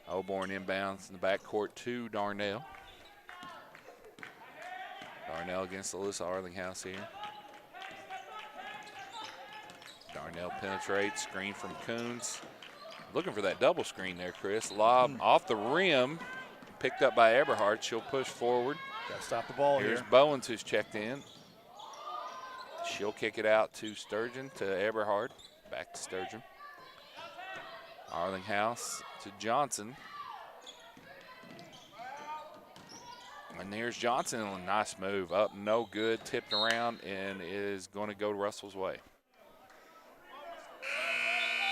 Oborn inbounds in the backcourt to Darnell. Darnell against Alyssa Arlinghouse here. Darnell penetrates, screen from Coons. Looking for that double screen there, Chris. Lob off the rim, picked up by Eberhard. She'll push forward. Got to stop the ball Here's here. Bowens who's checked in. She'll kick it out to Sturgeon, to Eberhard. Back to Sturgeon. Arlinghouse to Johnson. And there's Johnson, a nice move. Up, no good, tipped around, and is going to go Russell's way.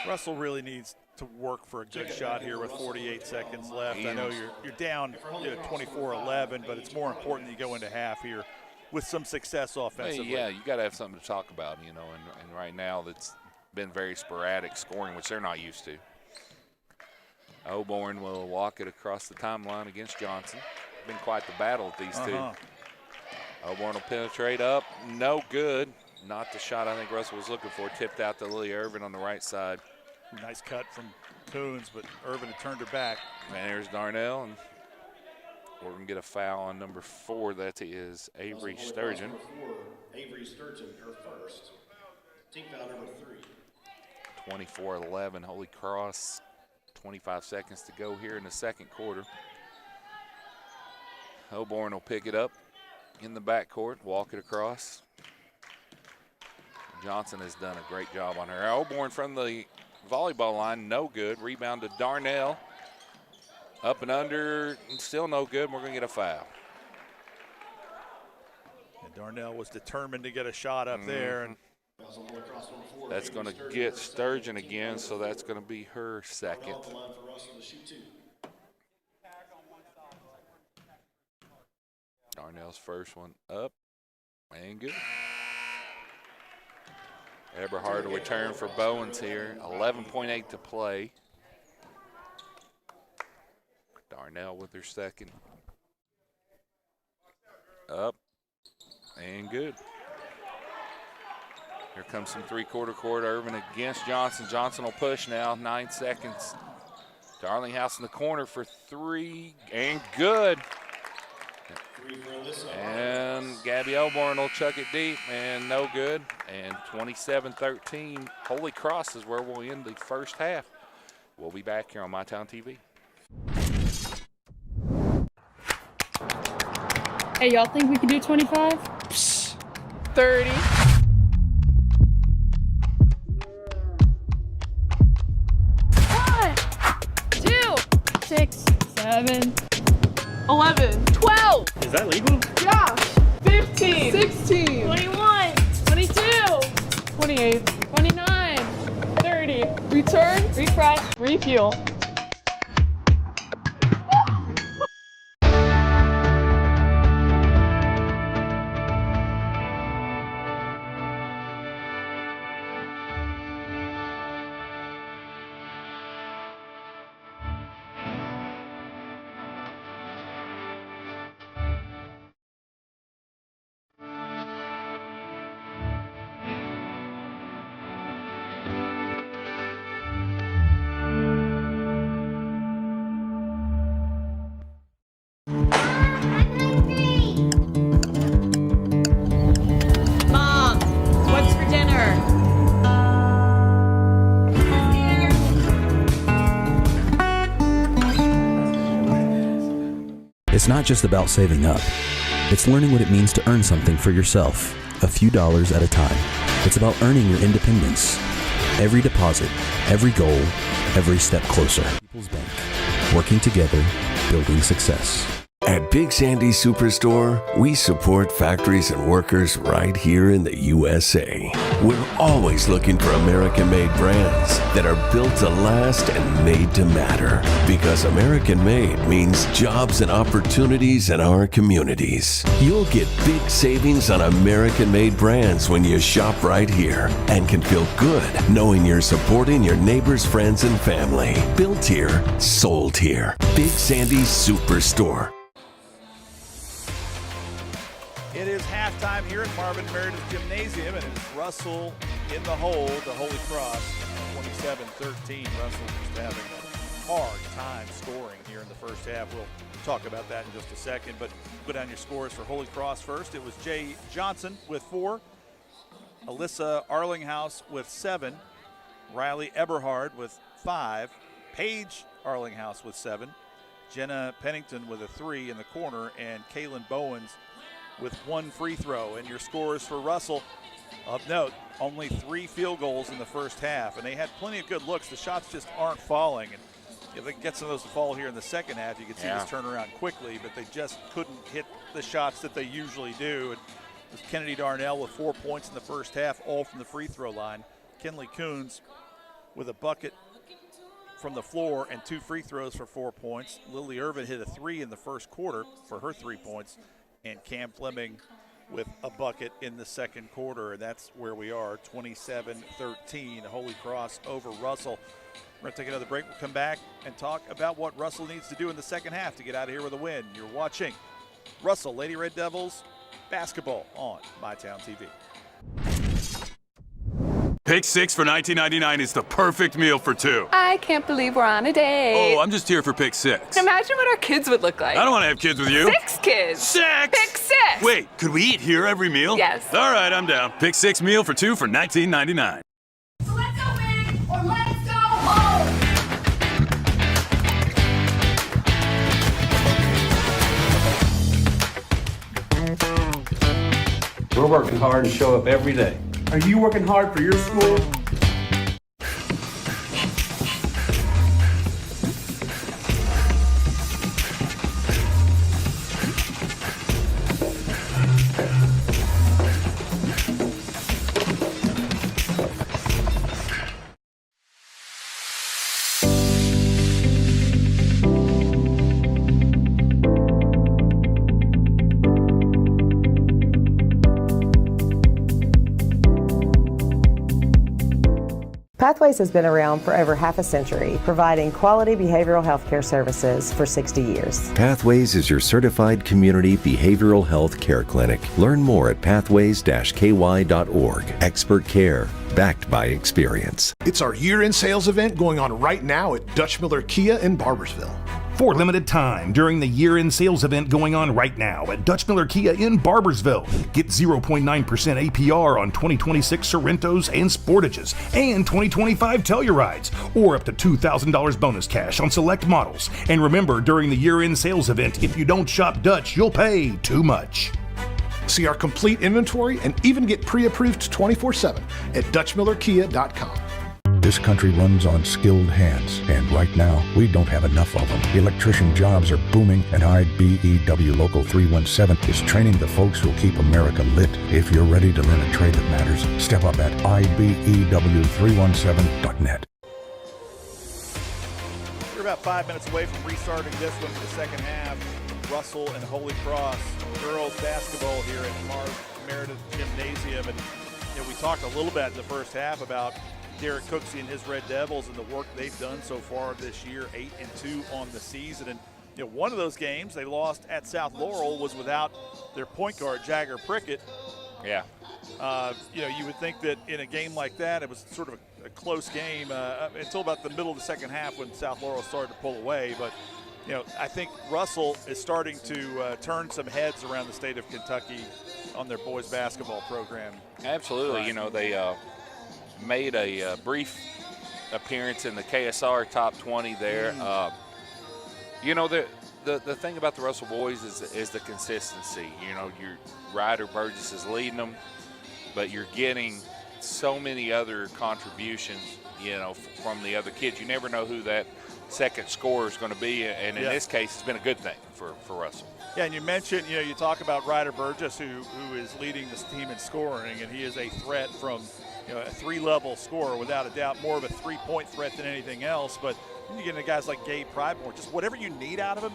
Russell really needs to work for a good shot here with 48 seconds left. I know you're down 24-11, but it's more important that you go into half here with some success offensively. Yeah, you got to have something to talk about, and right now that's been very sporadic scoring, which they're not used to. Oborn will walk it across the timeline against Johnson. Been quite the battle with these two. Oborn will penetrate up, no good. Not the shot I think Russell was looking for. Tipped out to Lily Irvin on the right side. Nice cut from Coons, but Irvin had turned her back. And there's Darnell, and we're going to get a foul on number 4. That is Avery Sturgeon. Avery Sturgeon, her first. Team foul number 3. 24-11, Holy Cross. 25 seconds to go here in the second quarter. Oborn will pick it up in the backcourt, walk it across. Johnson has done a great job on her. Oborn from the volleyball line, no good. Rebound to Darnell. Up and under, still no good. We're going to get a foul. And Darnell was determined to get a shot up there. And that's going to get Sturgeon again, so that's going to be her second. Darnell's first one up and good. Eberhard will return for Bowens here. 11.8 to play. Darnell with her second. Up and good. Here comes some three-quarter court. Irvin against Johnson. Johnson will push now. 9 seconds. Darlinghouse in the corner for three and good. And Gabby Elborn will chuck it deep and no good. And 27-13. Holy Cross is where we'll end the first half. We'll be back here on MyTown TV. Hey, y'all think we can do 25? 30. One, 2, 6, 7, 11. 12. Is that legal? Josh. 15. 16. 21, 22, 28. 29, 30. Return. Refresh. Refuel. Mom, what's for dinner? It's not just about saving up. It's learning what it means to earn something for yourself, a few dollars at a time. It's about earning your independence. Every deposit, every goal, every step closer. People's Bank. Working together, building success. At Big Sandy Superstore, we support factories and workers right here in the USA. We're always looking for American-made brands that are built to last and made to matter. Because American-made means jobs and opportunities in our communities. You'll get big savings on American-made brands when you shop right here and can feel good knowing you're supporting your neighbors, friends, and family. Built here, sold here. Big Sandy Superstore. It is halftime here at Marvin Meredith Gymnasium, and it's Russell in the hole to Holy Cross, 27-13. Russell just having a hard time scoring here in the first half. We'll talk about that in just a second, but put down your scores for Holy Cross first. It was Jay Johnson with 4, Alyssa Arlinghouse with 7, Riley Eberhard with 5, Paige Arlinghouse with 7, Jenna Pennington with a 3 in the corner, and Kaylin Bowens with 1 free throw. And your scores for Russell, of note, only 3 field goals in the first half, and they had plenty of good looks. The shots just aren't falling, and if they get some of those to fall here in the second half, you can see this turn around quickly, but they just couldn't hit the shots that they usually do. And it was Kennedy Darnell with 4 points in the first half, all from the free throw line. Kinley Coons with a bucket from the floor and 2 free throws for 4 points. Lily Irvin hit a 3 in the first quarter for her 3 points. And Cam Fleming with a bucket in the second quarter. And that's where we are, 27-13, Holy Cross over Russell. We're going to take another break. We'll come back and talk about what Russell needs to do in the second half to get out of here with a win. You're watching Russell Lady Red Devils basketball on MyTown TV. Pick 6 for $19.99 is the perfect meal for 2. I can't believe we're on a date. Oh, I'm just here for Pick 6. Imagine what our kids would look like. I don't want to have kids with you. 6 kids. 6! Pick 6! Wait, could we eat here every meal? Yes. All right, I'm down. Pick 6 meal for 2 for $19.99. So let's go big or let's go home! We're working hard and show up every day. Are you working hard for your school? Pathways has been around for over half a century, providing quality behavioral health care services for 60 years. Pathways is your certified community behavioral health care clinic. Learn more at pathways-ky.org. Expert care backed by experience. It's our year-end sales event going on right now at Dutch Miller Kia in Barbersville. For limited time during the year-end sales event going on right now at Dutch Miller Kia in Barbersville. Get 0.9% APR on 2026 Sorrentos and Sportages and 2025 Tellurides, or up to $2,000 bonus cash on select models. And remember, during the year-end sales event, if you don't shop Dutch, you'll pay too much. See our complete inventory and even get pre-approved 24/7 at DutchMillerKia.com. This country runs on skilled hands, and right now, we don't have enough of them. Electrician jobs are booming, and IBEW Local 317 is training the folks who'll keep America lit. If you're ready to learn a trade that matters, step up at IBEW317.net. We're about 5 minutes away from restarting this one for the second half. Russell and Holy Cross girls basketball here at Meredith Gymnasium. And we talked a little bit in the first half about Derek Cooksey and his Red Devils and the work they've done so far this year, 8-2 on the season. And one of those games they lost at South Laurel was without their point guard, Jagger Prickett. Yeah. You would think that in a game like that, it was sort of a close game until about the middle of the second half when South Laurel started to pull away. But I think Russell is starting to turn some heads around the state of Kentucky on their boys basketball program. Absolutely. They made a brief appearance in the KSR top 20 there. The thing about the Russell boys is the consistency. Your Ryder Burgess is leading them, but you're getting so many other contributions, from the other kids. You never know who that second scorer is going to be, and in this case, it's been a good thing for Russell. Yeah, and you mentioned, you talk about Ryder Burgess, who is leading this team in scoring, and he is a threat from a three-level scorer without a doubt, more of a three-point threat than anything else. But then you get into guys like Gabe Pridemore, just whatever you need out of him,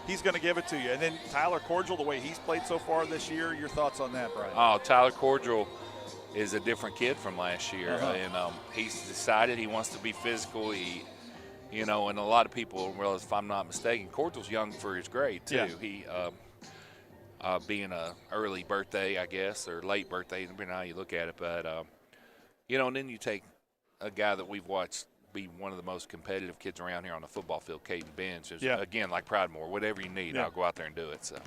he's going to give it to you. And then Tyler Cordial, the way he's played so far this year, your thoughts on that, Brian? Oh, Tyler Cordial is a different kid from last year, and he's decided he wants to be physical. And a lot of people realize, if I'm not mistaken, Cordial's young for his grade too. Yeah. He being a early birthday, I guess, or late birthday, depending on how you look at it. But and then you take a guy that we've watched be one of the most competitive kids around here on the football field, Caden Bench. Again, like Pridemore, whatever you need, I'll go out there and do it. So.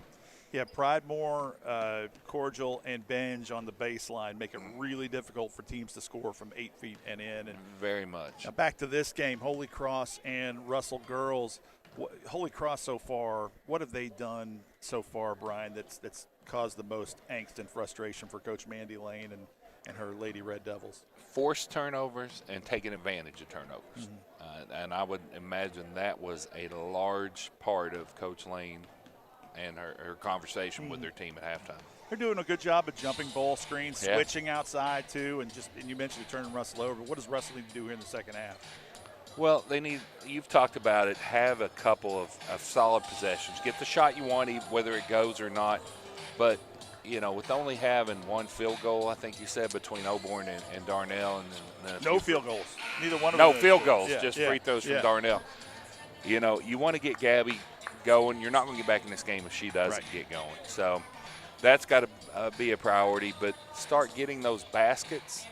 Yeah, Pridemore, Cordial, and Benj on the baseline make it really difficult for teams to score from 8 feet and in. And very much. Now back to this game, Holy Cross and Russell girls. Holy Cross so far, what have they done so far, Brian, that's caused the most angst and frustration for Coach Mandy Lane and her Lady Red Devils? Forced turnovers and taking advantage of turnovers. And I would imagine that was a large part of Coach Lane and her conversation with their team at halftime. They're doing a good job of jumping ball screens, switching outside too, and you mentioned turning Russell over. What does Russell need to do here in the second half? Well, you've talked about it, have a couple of solid possessions. Get the shot you want, whether it goes or not. But, with only having one field goal, I think you said, between Auburn and Darnell. And no field goals. Neither one of them. No field goals, just free throws from Darnell. You want to get Gabby going. You're not going to get back in this game if she doesn't get going. So that's got to be a priority. But start getting those baskets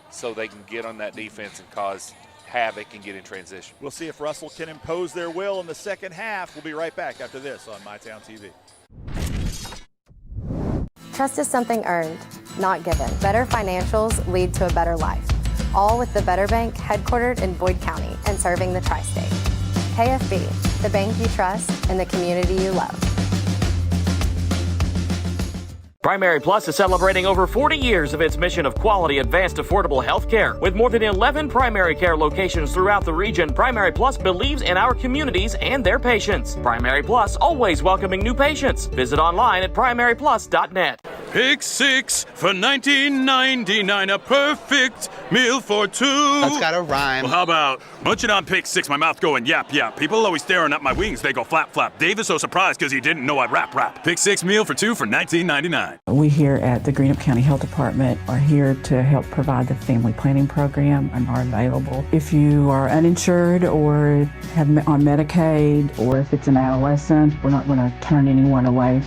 so they can get on that defense and cause havoc and get in transition. We'll see if Russell can impose their will in the second half. We'll be right back after this on MyTown TV. Trust is something earned, not given. Better financials lead to a better life. All with the Better Bank, headquartered in Boyd County and serving the tri-state. KFB, the bank you trust and the community you love. Primary Plus is celebrating over 40 years of its mission of quality, advanced, affordable health care. With more than 11 primary care locations throughout the region, Primary Plus believes in our communities and their patients. Primary Plus, always welcoming new patients. Visit online at primaryplus.net. Pick six for $19.99. A perfect meal for two. That's gotta rhyme. Well, how about munching on pick six, my mouth going yap, yap. People always staring at my wings, they go flap, flap. Dave is so surprised because he didn't know I'd rap. Pick six meal for two for $19.99. We here at the Greenup County Health Department are here to help provide the family planning program and are available. If you are uninsured or have on Medicaid, or if it's an adolescent, we're not going to turn anyone away.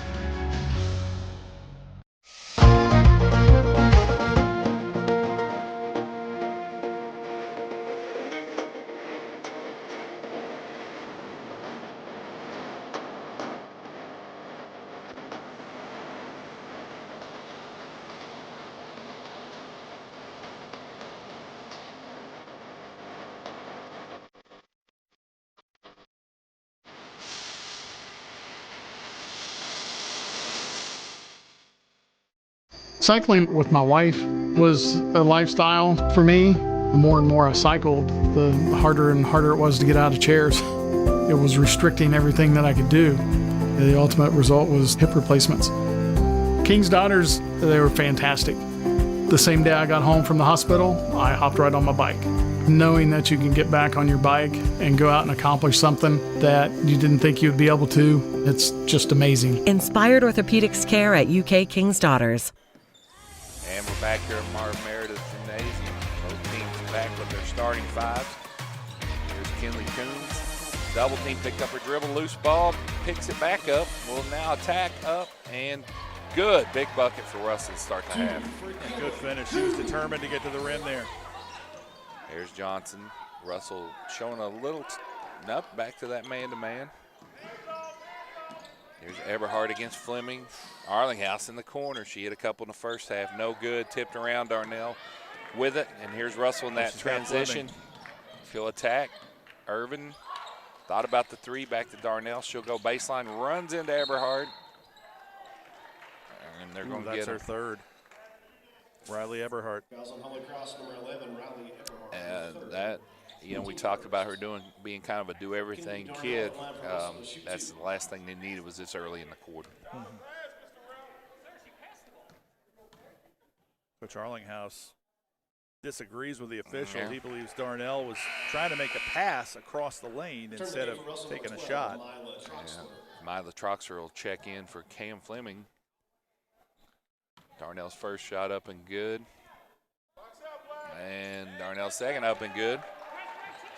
Cycling with my wife was a lifestyle for me. The more and more I cycled, the harder and harder it was to get out of chairs. It was restricting everything that I could do. The ultimate result was hip replacements. King's Daughters, they were fantastic. The same day I got home from the hospital, I hopped right on my bike. Knowing that you can get back on your bike and go out and accomplish something that you didn't think you'd be able to, it's just amazing. Inspired Orthopedics Care at UK King's Daughters. And we're back here at Marvin Meredith Gymnasium. Both teams back with their starting fives. Here's Kinley Coons. Double team picked up her dribble, loose ball, picks it back up. Will now attack up and good. Big bucket for Russell to start the half. Good finish. She was determined to get to the rim there. There's Johnson. Russell showing a little, nope, back to that man-to-man. Here's Eberhard against Fleming. Arlinghouse in the corner. She hit a couple in the first half. No good. Tipped around Darnell with it. And here's Russell in that transition. She'll attack. Irvin thought about the three. Back to Darnell. She'll go baseline. Runs into Eberhard. And they're going to get her. That's her third. Riley Eberhard. And that, you know, we talked about her being kind of a do-everything kid. That's the last thing they needed was this early in the quarter. Coach Arlinghouse disagrees with the official. He believes Darnell was trying to make a pass across the lane instead of taking a shot. Mila Troxer will check in for Cam Fleming. Darnell's first shot up and good. And Darnell's second up and good.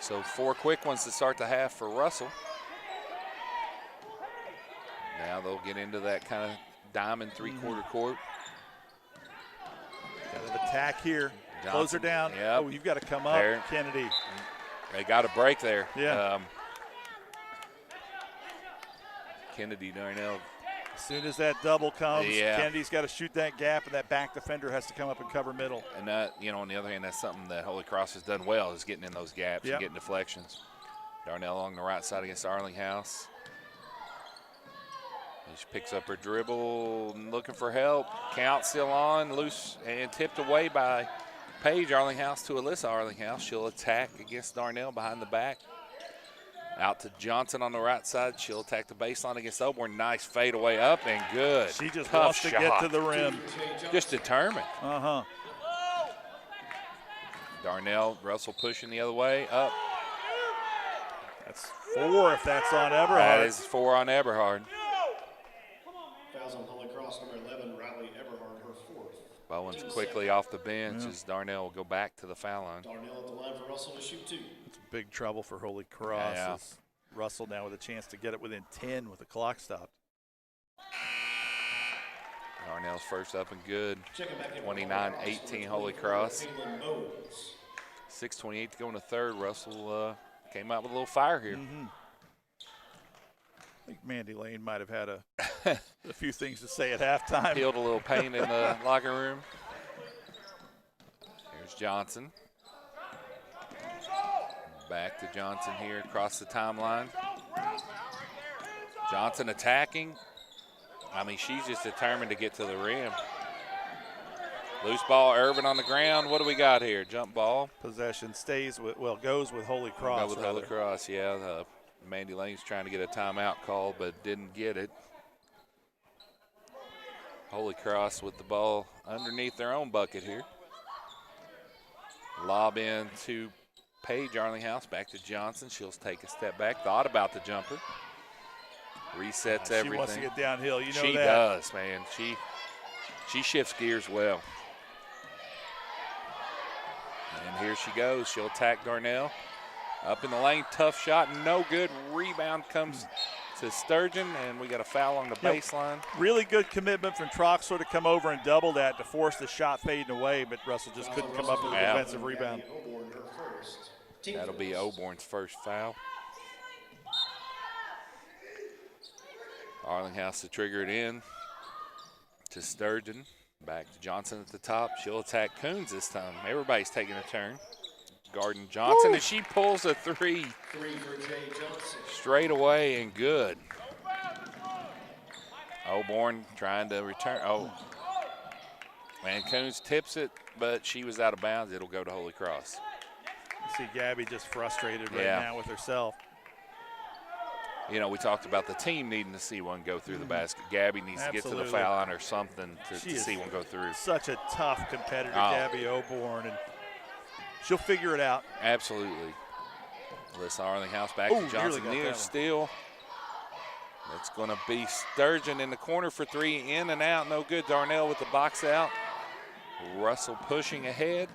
So 4 quick ones to start the half for Russell. Now they'll get into that kind of diamond three-quarter court. Got an attack here. Johnson. Close her down. Yep. Oh, you've got to come up, there. Kennedy. They got a break there. Yeah. Kennedy, Darnell. As soon as that double comes, Yeah. Kennedy's got to shoot that gap, and that back defender has to come up and cover middle. And that, you know, on the other hand, that's something that Holy Cross has done well, is getting in those gaps and getting deflections. Darnell along the right side against Arlinghouse. She picks up her dribble, looking for help. Count still on, loose and tipped away by Paige Arlinghouse to Alyssa Arlinghouse. She'll attack against Darnell behind the back. Out to Johnson on the right side. She'll attack the baseline against Oborn. Nice fadeaway up and good. She just Tough wants to shot. get to the rim. Just determined. Uh-huh. Darnell, Russell pushing the other way, up. That's 4 if that's on Eberhard. That is 4 on Eberhard. Fouls on Holy Cross, number 11, Riley Eberhard, her 4th. Bowen's quickly off the bench as Darnell will go back to the foul line. Darnell at the line for Russell to shoot 2. It's big trouble for Holy Cross. Yeah. Russell now with a chance to get it within 10 with the clock stopped. Darnell's first up and good. 29-18 Holy Cross. 6:28 to go in the third. Russell came out with a little fire here. I think Mandy Lane might have had a few things to say at halftime. Peeled a little pain in the locker room. Here's Johnson. Back to Johnson here across the timeline. Johnson attacking. I mean, she's just determined to get to the rim. Loose ball, Irvin on the ground. What do we got here? Jump ball. Possession stays with, goes with Holy Cross. Go with Holy Cross, yeah. Mandy Lane's trying to get a timeout called, but didn't get it. Holy Cross with the ball underneath their own bucket here. Lob in to Paige Arlinghouse, back to Johnson. She'll take a step back, thought about the jumper. Resets everything. She wants to get downhill, you know she that. She does, man. She shifts gears well. And here she goes. She'll attack Darnell. Up in the lane, tough shot, no good. Rebound comes to Sturgeon, and we got a foul on the baseline. Really good commitment from Troxler to come over and double that to force the shot fading away, but Russell just couldn't come up with a defensive rebound. That'll be Oborn's first foul. Arlinghouse to trigger it in to Sturgeon. Back to Johnson at the top. She'll attack Coons this time. Everybody's taking a turn. Garden Johnson, and she pulls a three straight away and good. Oborn trying to return. Oh, and Coons tips it, but she was out of bounds. It'll go to Holy Cross. You see Gabby just frustrated right now with herself. You know, we talked about the team needing to see one go through the basket. Gabby needs to get to the foul line or something to see one go through. Such a tough competitor, Gabby Oborn, and she'll figure it out. Absolutely. Alyssa Arlinghouse back to Johnson. Near steal. It's going to be Sturgeon in the corner for three. In and out, no good. Darnell with the box out. Russell pushing ahead.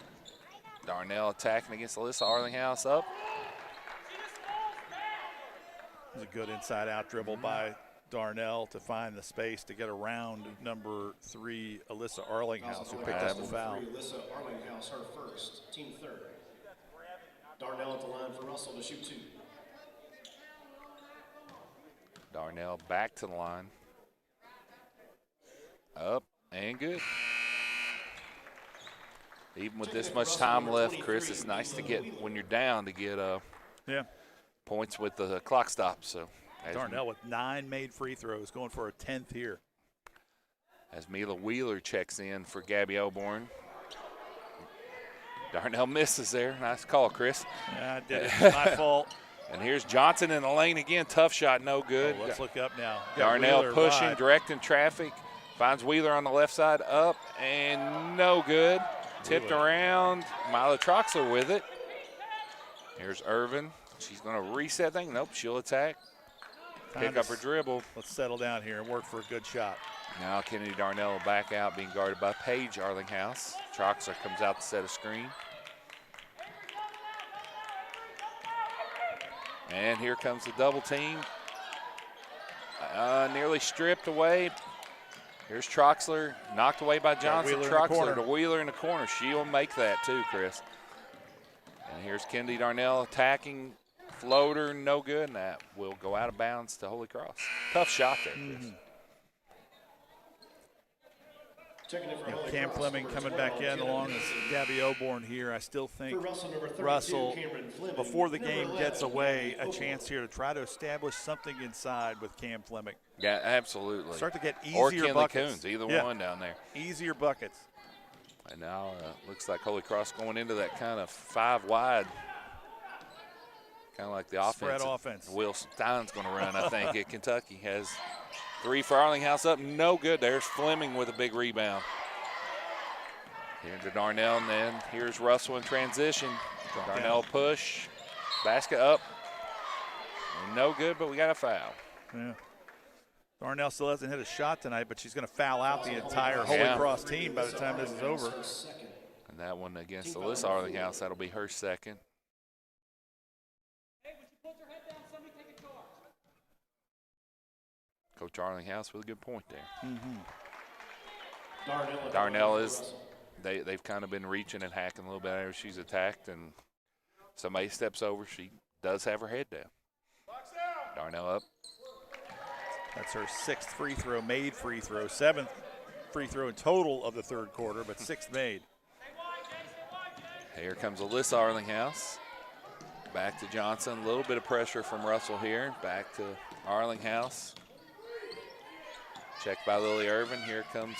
Darnell attacking against Alyssa Arlinghouse up. It was a good inside-out dribble by Darnell to find the space to get around number 3, Alyssa Arlinghouse, who picked up the foul. Alyssa Arlinghouse, her first, team third. Darnell at the line for Russell to shoot 2. Darnell back to the line. Up and good. Even with this much time left, Chris, it's nice to get, when you're down, to get points with the clock stop. So Darnell with 9 made free throws, going for a 10th here. As Mila Wheeler checks in for Gabby Oborn. Darnell misses there. Nice call, Chris. Yeah, I did it. It's my fault. And here's Johnson in the lane again. Tough shot, no good. Oh, let's look up now. Darnell pushing, directing traffic. Finds Wheeler on the left side, up and no good. Tipped around. Mila Troxler with it. Here's Irvin. She's going to reset things. Nope, she'll attack. Pick up her dribble. Let's settle down here and work for a good shot. Now Kennedy Darnell back out, being guarded by Paige Arlinghouse. Troxler comes out to set a screen. And here comes the double team. Nearly stripped away. Here's Troxler, knocked away by Johnson. Troxler to Wheeler in the corner. She'll make that too, Chris. And here's Kennedy Darnell attacking. Floater, no good, and that will go out of bounds to Holy Cross. Tough shot there, Chris. Cam Fleming coming back in along with Gabby Oborn here. I still think Russell, before the game gets away, a chance here to try to establish something inside with Cam Fleming. Yeah, absolutely. Start to get or easier Kinley buckets. Coons, either one down there. Easier buckets. And now looks like Holy Cross going into that kind of 5 wide. Kind of like the Spread offense. Will Stein's going to run, I think, at Kentucky. Has 3 for Arlinghouse up, no good. There's Fleming with a big rebound. Here to Darnell, and then here's Russell in transition. Darnell push, basket up. No good, but we got a foul. Yeah. Darnell still hasn't hit a shot tonight, but she's going to foul out the entire Holy Cross team by the time this is over. And that one against Alyssa Arlinghouse, that'll be her second. Coach Arlinghouse with a good point there. Darnell is, they've kind of been reaching and hacking a little bit after she's attacked, and somebody steps over. She does have her head down. Darnell up. That's her 6th free throw, made free throw, 7th free throw in total of the third quarter, but 6th made. Here comes Alyssa Arlinghouse. Back to Johnson. A little bit of pressure from Russell here. Back to Arlinghouse. Checked by Lily Irvin. Here comes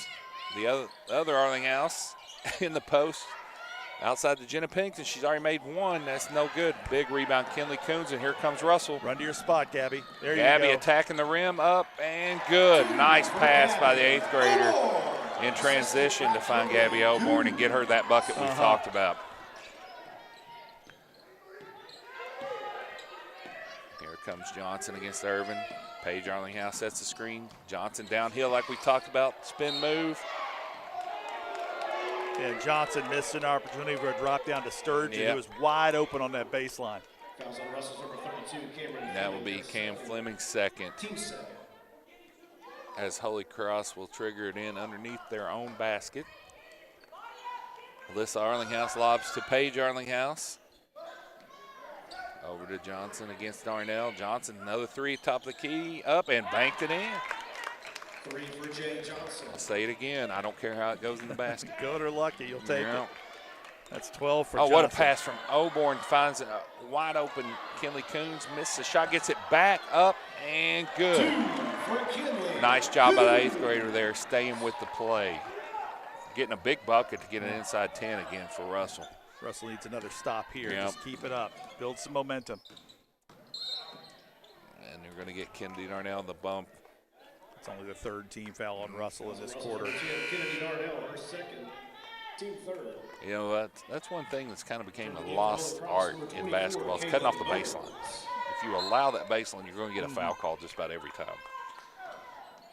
the other Arlinghouse in the post. Outside to Jenna Pennington. She's already made 1. That's no good. Big rebound, Kinley Coons, and here comes Russell. Run to your spot, Gabby. There you go. Gabby attacking the rim, up and good. Nice pass by the 8th grader. in transition to find Gabby Oborn and get her that bucket we've talked about. Here comes Johnson against Irvin. Paige Arlinghouse sets the screen. Johnson downhill like we talked about, spin move. And Johnson missed an opportunity for a drop down to Sturgeon, who was wide open on that baseline. Fouls on Russell's number 32, Cameron. And that will be Cam Fleming's second. Team second. As Holy Cross will trigger it in underneath their own basket. Alyssa Arlinghouse lobs to Paige Arlinghouse. Over to Johnson against Darnell. Johnson, another three, top of the key, up and banked it in. 3 for Jay Johnson. I'll say it again. I don't care how it goes in the basket. Good or lucky, you'll take it. That's 12 for Johnson. Johnson. What a pass from Oborn. Finds a wide open Kinley Coons. Misses the shot, gets it back up and good. 2 for Kinley. Nice job by the 8th grader there, staying with the play. Getting a big bucket to get an inside 10 again for Russell. Russell needs another stop here. Just keep it up. Build some momentum. And they're going to get Kennedy Darnell the bump. It's only the 3rd team foul on Russell in this quarter. Kennedy Darnell, her second, team 3rd. You know, that's one thing that's kind of became a lost art in basketball. It's cutting off the baseline. If you allow that baseline, you're going to get a foul call just about every time.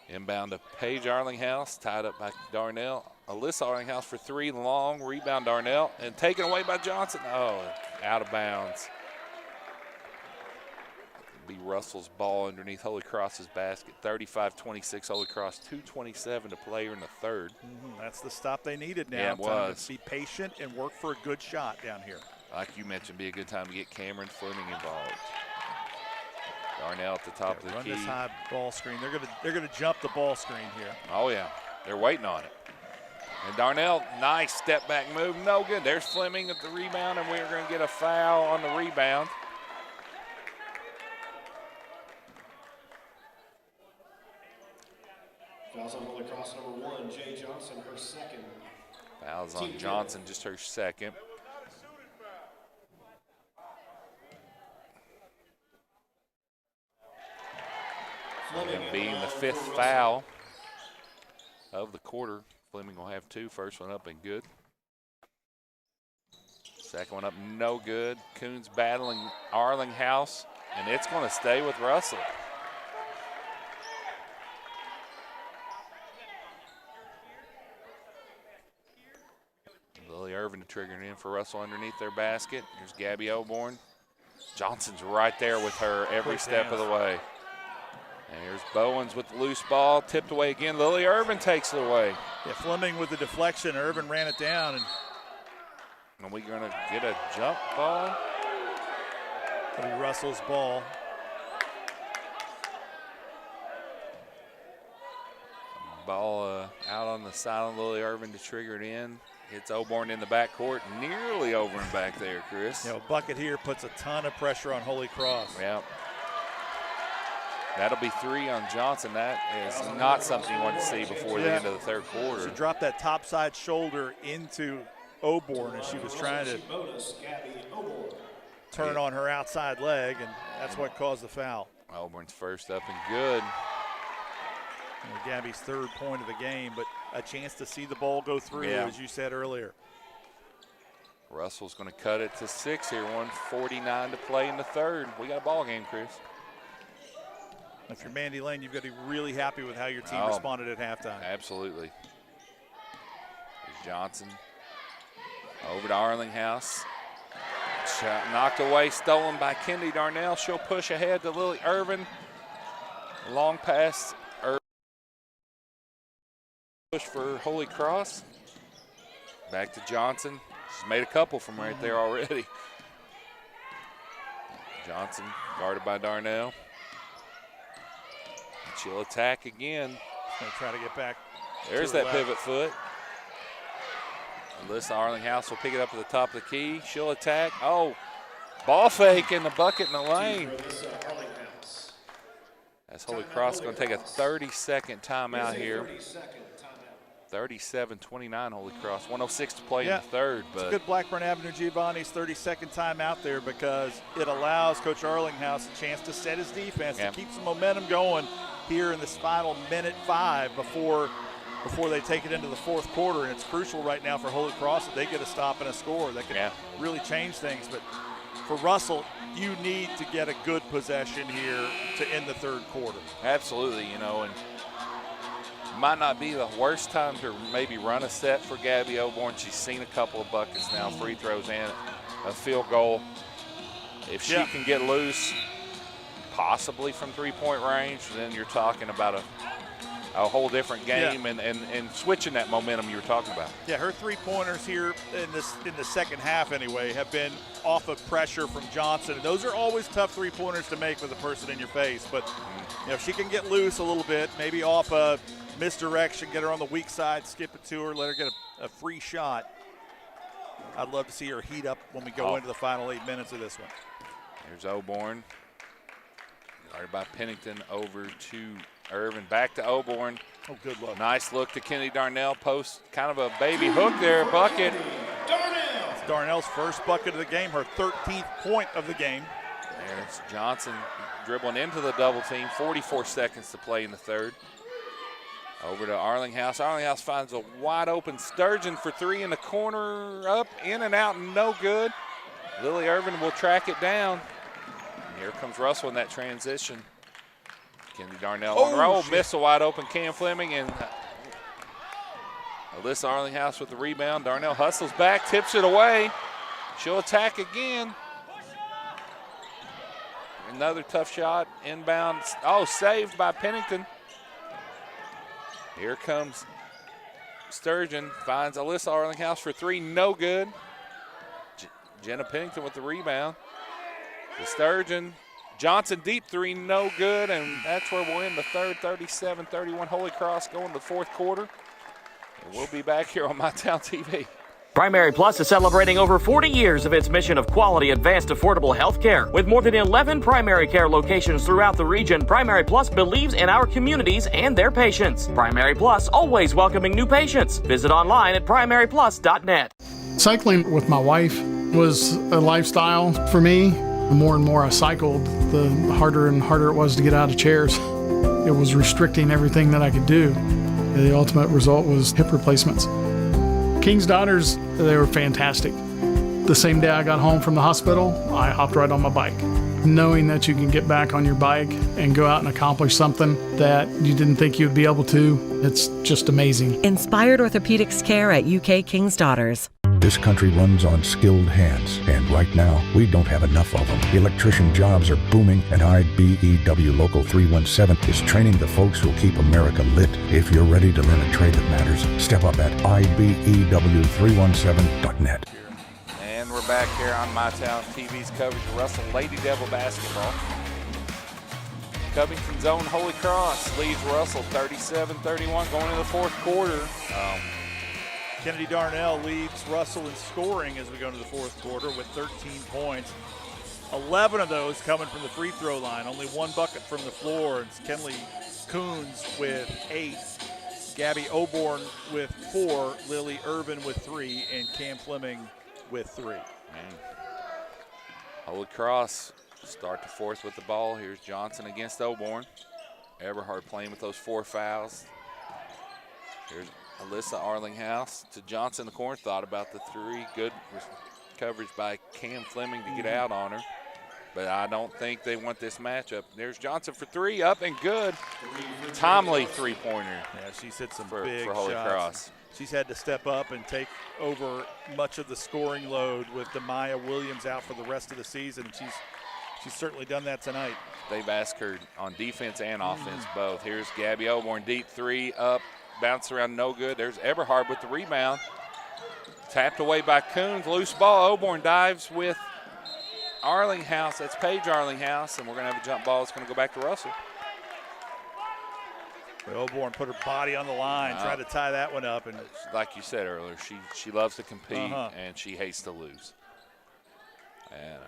Inbound to Paige Arlinghouse, tied up by Darnell. Alyssa Arlinghouse for 3, long rebound Darnell, and taken away by Johnson. Oh, out of bounds. It'll be Russell's ball underneath Holy Cross's basket. 35-26 Holy Cross, 2:27 to play in the 3rd. That's the stop they needed now. Yeah, it was. Be patient and work for a good shot down here. Like you mentioned, be a good time to get Cameron Fleming involved. Darnell at the top of the run key. This high ball screen. They're gonna jump the ball screen here. Oh yeah, they're waiting on it. And Darnell, nice step back move, no good. There's Fleming at the rebound, and we're going to get a foul on the rebound. Fouls on Holy Cross number 1, Jay Johnson, her second. Fouls on Johnson, just her second. And being the 5th foul of the quarter, Fleming will have 2. First one up and good. Second one up, no good. Coons battling Arlinghouse, and it's going to stay with Russell. Lily Irvin triggering in for Russell underneath their basket. Here's Gabby Oborn. Johnson's right there with her every step of the way. And here's Bowens with the loose ball, tipped away again. Lily Irvin takes it away. Yeah, Fleming with the deflection. Irvin ran it down. And are we going to get a jump ball? It'll be Russell's ball. Ball out on the side of Lily Irvin to trigger it in. Hits Oborn in the backcourt, nearly over and back there, Chris. You know, bucket here puts a ton of pressure on Holy Cross. Yeah. That'll be 3 on Johnson. That is not something you want to see before the end of the 3rd quarter. She dropped that topside shoulder into Oborn as she was trying to turn on her outside leg, and that's what caused the foul. Auburn's first up and good. And Gabby's 3rd point of the game, but a chance to see the ball go through, as you said earlier. Russell's going to cut it to 6 here, 1:49 to play in the 3rd. We got a ball game, Chris. If you're Mandy Lane, you've got to be really happy with how your team responded at halftime. Absolutely. There's Johnson over to Arlinghouse. Shot knocked away, stolen by Kennedy Darnell. She'll push ahead to Lily Irvin. Long pass. Push for Holy Cross. Back to Johnson. She's made a couple from right there already. Johnson guarded by Darnell. She'll attack again. Gonna try to get back. There's that pivot foot. Alyssa Arlinghouse will pick it up at the top of the key. She'll attack. Oh, ball fake in the bucket in the lane. That's Holy Cross going to take a 30-second timeout here. 37-29 Holy Cross. 1:06 to play in the 3rd. It's a good Blackburn Avenue Giovanni's 30-second timeout there because it allows Coach Arlinghouse a chance to set his defense, to keep some momentum going here in this final minute 5 before before they take it into the fourth quarter, and it's crucial right now for Holy Cross that they get a stop and a score that can really change things. But for Russell, you need to get a good possession here to end the third quarter. Absolutely, you know, and might not be the worst time to maybe run a set for Gabby Oborn. She's seen a couple of buckets now, free throws and a field goal. If she can get loose, possibly from three-point range, then you're talking about a whole different game and switching that momentum you were talking about. Yeah, her three-pointers here in the second half anyway have been off of pressure from Johnson. And those are always tough three-pointers to make with a person in your face. But you know, if she can get loose a little bit, maybe off a misdirection, get her on the weak side, skip it to her, let her get a free shot. I'd love to see her heat up when we go into the final 8 minutes of this one. Here's Oborn. Guarded by Pennington over to Irvin. Back to Oborn. Oh, good look. Nice look to Kennedy Darnell. Post kind of a baby hook there. Bucket. It's Darnell's first bucket of the game, her 13th point of the game. There's Johnson dribbling into the double team. 44 seconds to play in the third. Over to Arlinghouse. Arlinghouse finds a wide open Sturgeon for three in the corner. Up, in and out, no good. Lily Irvin will track it down. And here comes Russell in that transition. Kennedy Darnell on the roll. Miss a wide open Cam Fleming, and Alyssa Arlinghouse with the rebound. Darnell hustles back, tips it away. She'll attack again. Another tough shot, inbound. Oh, saved by Pennington. Here comes Sturgeon, finds Alyssa Arlinghouse for three, no good. Jenna Pennington with the rebound. The Sturgeon, Johnson deep three, no good, and that's where we'll end the third, 37-31. Holy Cross going to the fourth quarter. And we'll be back here on MyTown TV. Primary Plus is celebrating over 40 years of its mission of quality, advanced, affordable health care. With more than 11 primary care locations throughout the region, Primary Plus believes in our communities and their patients. Primary Plus, always welcoming new patients. Visit online at primaryplus.net. Cycling with my wife was a lifestyle for me. The more and more I cycled, the harder and harder it was to get out of chairs. It was restricting everything that I could do. The ultimate result was hip replacements. King's Daughters, they were fantastic. The same day I got home from the hospital, I hopped right on my bike. Knowing that you can get back on your bike and go out and accomplish something that you didn't think you'd be able to, it's just amazing. Inspired orthopedics care at UK King's Daughters. This country runs on skilled hands, and right now, we don't have enough of them. Electrician jobs are booming, and IBEW Local 317 is training the folks who'll keep America lit. If you're ready to learn a trade that matters, step up at IBEW317.net. And we're back here on MyTown TV's coverage of Russell Lady Devil basketball. Covington's own Holy Cross leads Russell 37-31 going into the fourth quarter. Kennedy Darnell leads Russell in scoring as we go into the fourth quarter with 13 points. 11 of those coming from the free throw line. Only one bucket from the floor. It's Kenley Coons with 8, Gabby Oborn with 4, Lily Irvin with 3, and Cam Fleming with 3. Holy Cross start the fourth with the ball. Here's Johnson against Oborn. Everhard playing with those 4 fouls. Here's Alyssa Arlinghouse to Johnson in the corner. Thought about the 3. Good coverage by Cam Fleming to get out on her. But I don't think they want this matchup. There's Johnson for 3, up and good. Timely three-pointer. Yeah, she's hit some for big Holy shots. Cross. She's had to step up and take over much of the scoring load with Demaya Williams out for the rest of the season. She's certainly done that tonight. They've asked her on defense and offense both. Here's Gabby Oborn, deep 3, up. Bounce around, no good. There's Everhard with the rebound. Tapped away by Coons. Loose ball. Oborn dives with Arlinghouse. That's Paige Arlinghouse, and we're going to have a jump ball. It's going to go back to Russell. Oborn put her body on the line, tried to tie that one up. And like you said earlier, she loves to compete, and she hates to lose. And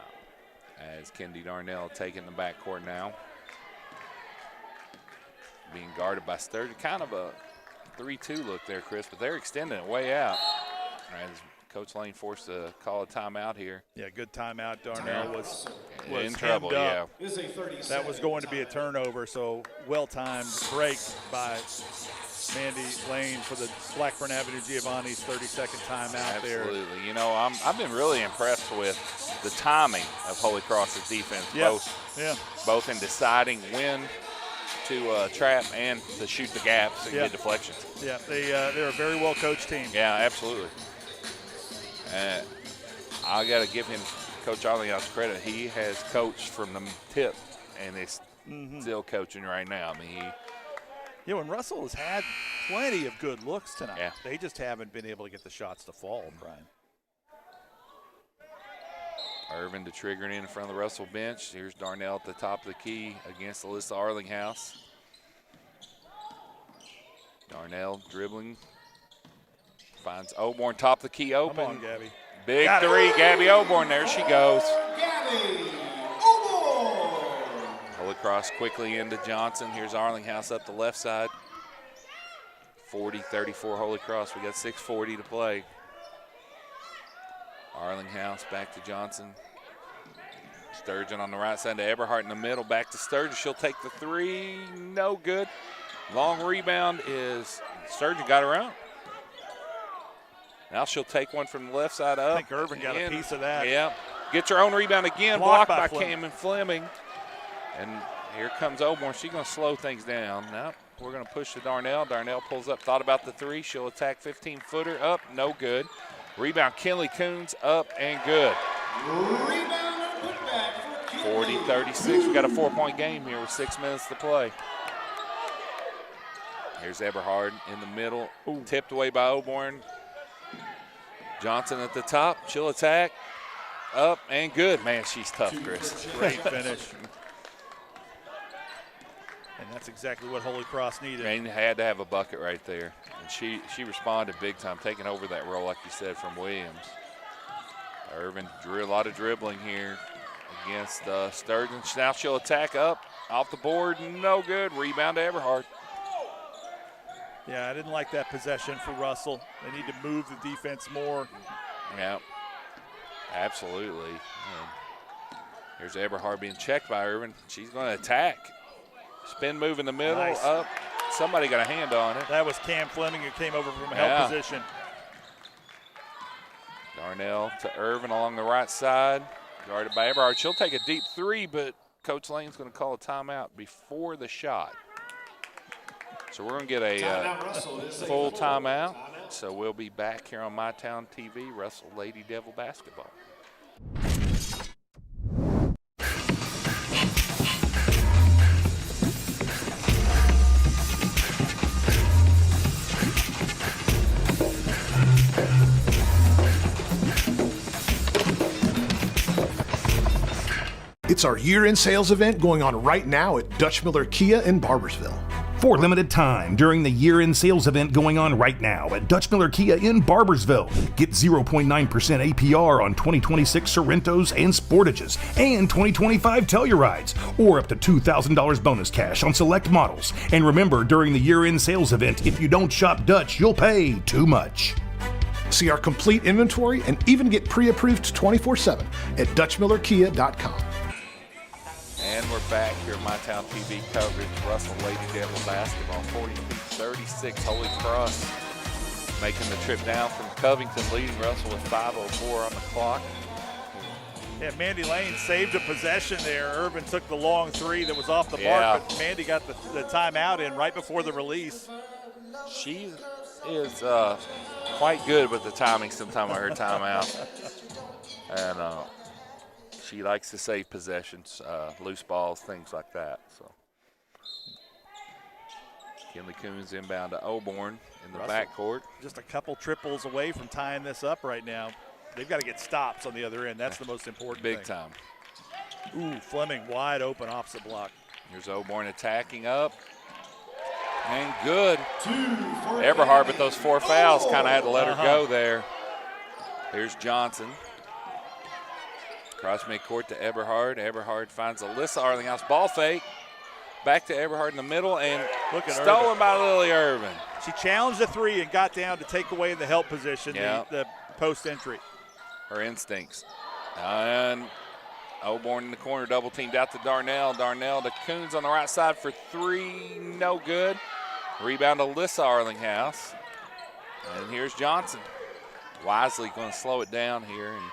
as Kennedy Darnell taking the backcourt now. Being guarded by Sturgeon. Kind of a 3-2 look there, Chris, but they're extending it way out. As Coach Lane forced to call a timeout here. Yeah, good timeout. Darnell was in trouble, hemmed up. yeah. That was going to be a turnover, so well-timed break by Mandy Lane for the Blackburn Avenue Giovanni's 32nd timeout there. Absolutely. You know, I've been really impressed with the timing of Holy Cross's defense, both in deciding when to trap and to shoot the gaps and get deflections. Yeah, they're a very well-coached team. Yeah, absolutely. I got to give him, Coach Arlinghouse, credit. He has coached from the tip, and is still coaching right now. I mean, and Russell has had plenty of good looks tonight. Yeah. They just haven't been able to get the shots to fall, Brian. Irvin to trigger it in front of the Russell bench. Here's Darnell at the top of the key against Alyssa Arlinghouse. Darnell dribbling. Finds Oborn top of the key open. Come on, Gabby. Big three, Gabby Oborn. There she goes. Holy Cross quickly into Johnson. Here's Arlinghouse up the left side. 40-34 Holy Cross. We got 6:40 to play. Arlinghouse back to Johnson. Sturgeon on the right side to Eberhardt in the middle. Back to Sturgeon. She'll take the three. No good. Long rebound is Sturgeon got her own. Now she'll take one from the left side up. I think Irvin got a piece of that. Yeah. Gets her own rebound again. Blocked Blocked by by Cameron Fleming. And here comes Oborn. She's going to slow things down. Now we're going to push to Darnell. Darnell pulls up, thought about the three. She'll attack 15-footer. Up, no good. Rebound, Kinley Coons, up and good. 40-36. We got a 4-point game here with 6 minutes to play. Here's Eberhard in the middle. Tipped away by Oborn. Johnson at the top. She'll attack. Up and good. Man, she's tough, Chris. Great finish. And that's exactly what Holy Cross needed. And had to have a bucket right there. And she responded big time, taking over that role, like you said, from Williams. Irvin drew a lot of dribbling here against Sturgeon. Now she'll attack up, off the board, no good. Rebound to Eberhard. Yeah, I didn't like that possession for Russell. They need to move the defense more. Yeah, absolutely. Here's Eberhard being checked by Irvin. She's going to attack. Spin move in the middle, Nice. up. Somebody got a hand on it. That was Cam Fleming who came over from a help position. Darnell to Irvin along the right side, guarded by Eberhard. She'll take a deep three, but Coach Lane's going to call a timeout before the shot. So we're going to get a full timeout. So we'll be back here on MyTown TV, Russell Lady Devil basketball. It's our year-end sales event going on right now at Dutch Miller Kia in Barbersville. For limited time during the year-end sales event going on right now at Dutch Miller Kia in Barbersville. Get 0.9% APR on 2026 Sorrentos and Sportages and 2025 Tellurides, or up to $2,000 bonus cash on select models. And remember, during the year-end sales event, if you don't shop Dutch, you'll pay too much. See our complete inventory and even get pre-approved 24/7 at DutchMillerKia.com. And we're back here at MyTown TV coverage. Russell Lady Devil basketball, 42-36. Holy Cross making the trip down from Covington, leading Russell with 5:04 on the clock. Yeah, Mandy Lane saved a possession there. Irvin took the long three that was off the mark, but Mandy got the timeout in right before the release. She is quite good with the timing sometime on her timeout. And she likes to save possessions, loose balls, things like that. So Kinley Coons inbound to Oborn in the backcourt. Just a couple triples away from tying this up right now. They've got to get stops on the other end. That's the most important thing. Big time. Ooh, Fleming wide open opposite block. Here's Oborn attacking up. And good. Eberhard, but those 4 fouls kind of had to let her go there. Here's Johnson. Cross midcourt to Eberhard. Eberhard finds Alyssa Arlinghouse. Ball fake. Back to Eberhard in the middle, and stolen by Lily Irvin. She challenged the three and got down to take away the help position. Yeah. The post entry. Her instincts. And Oborn in the corner, double teamed out to Darnell. Darnell to Coons on the right side for three, no good. Rebound to Alyssa Arlinghouse. And here's Johnson. Wisely going to slow it down here and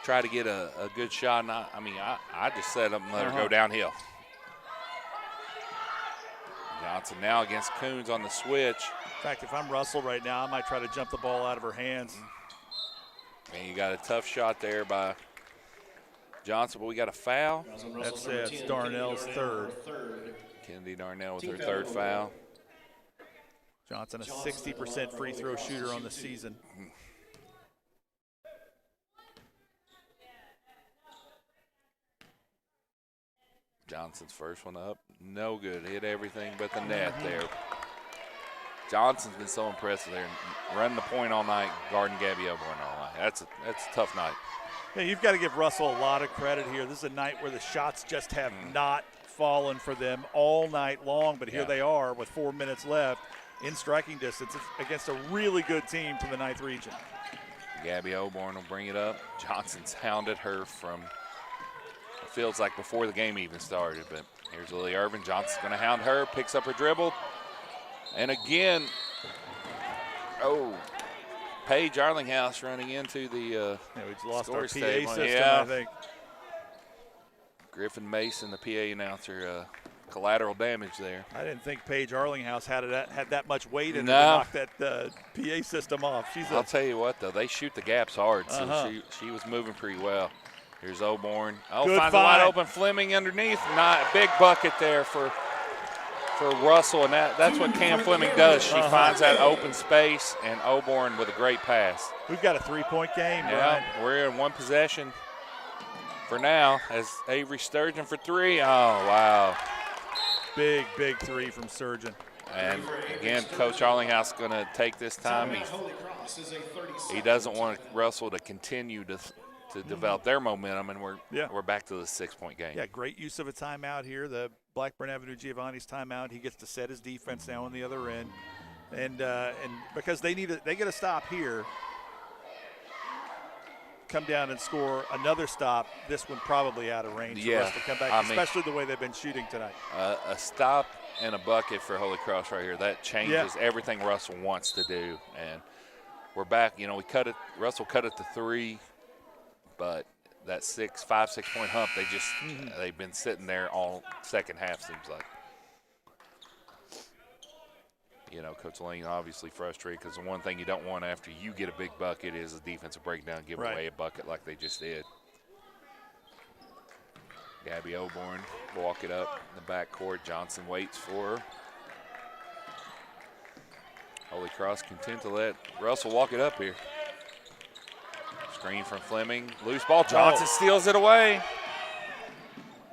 try to get a good shot. And I just set up and let her go downhill. Johnson now against Coons on the switch. In fact, if I'm Russell right now, I might try to jump the ball out of her hands. And you got a tough shot there by Johnson, but we got a foul. That's it. It's Darnell's third. Kennedy Darnell with her third foul. Johnson, a 60% free throw shooter on the season. Johnson's first one up. No good. Hit everything but the net there. Johnson's been so impressive there. Running the point all night, guarding Gabby Oborn all night. That's a tough night. Yeah, you've got to give Russell a lot of credit here. This is a night where the shots just have not fallen for them all night long, but here they are with 4 minutes left in striking distance against a really good team from the 9th region. Gabby Oborn will bring it up. Johnson's hounded her from, it feels like before the game even started, but here's Lily Irvin. Johnson's going to hound her, picks up her dribble. And again, Paige Arlinghouse running into the we lost our PA system, I think. Griffin Mason, the PA announcer, collateral damage there. I didn't think Paige Arlinghouse had that much weight in it to No. knock that PA system off. I'll tell you what, though, they shoot the gaps hard, so she was moving pretty well. Here's Oborn. Good finds a wide open Fleming underneath. Not big bucket there for Russell, and that's what Cam Fleming does. She finds that open space, and Oborn with a great pass. We've got a three-point game, Yeah, Brian. we're in one possession for now as Avery Sturgeon for three. Oh, wow. Big three from Sturgeon. And again, Coach Arlinghouse going to take this time. He doesn't want Russell to continue to develop their momentum, and we're back to the 6-point game. Yeah, great use of a timeout here. The Blackburn Avenue Giovanni's timeout. He gets to set his defense now on the other end, and because they get a stop here, come down and score another stop. This one probably out of range for us to come back, especially the way they've been shooting tonight. A stop and a bucket for Holy Cross right here. That changes everything Russell wants to do, and we're back. We cut it. Russell cut it to three. But that 5-6 point hump, they've been sitting there all second half, seems like. Coach Lane obviously frustrated because the one thing you don't want after you get a big bucket is a defensive breakdown, give away a bucket like they just did. Gabby Oborn walk it up in the backcourt. Johnson waits for her. Holy Cross content to let Russell walk it up here. Screen from Fleming. Loose ball. Johnson steals it away.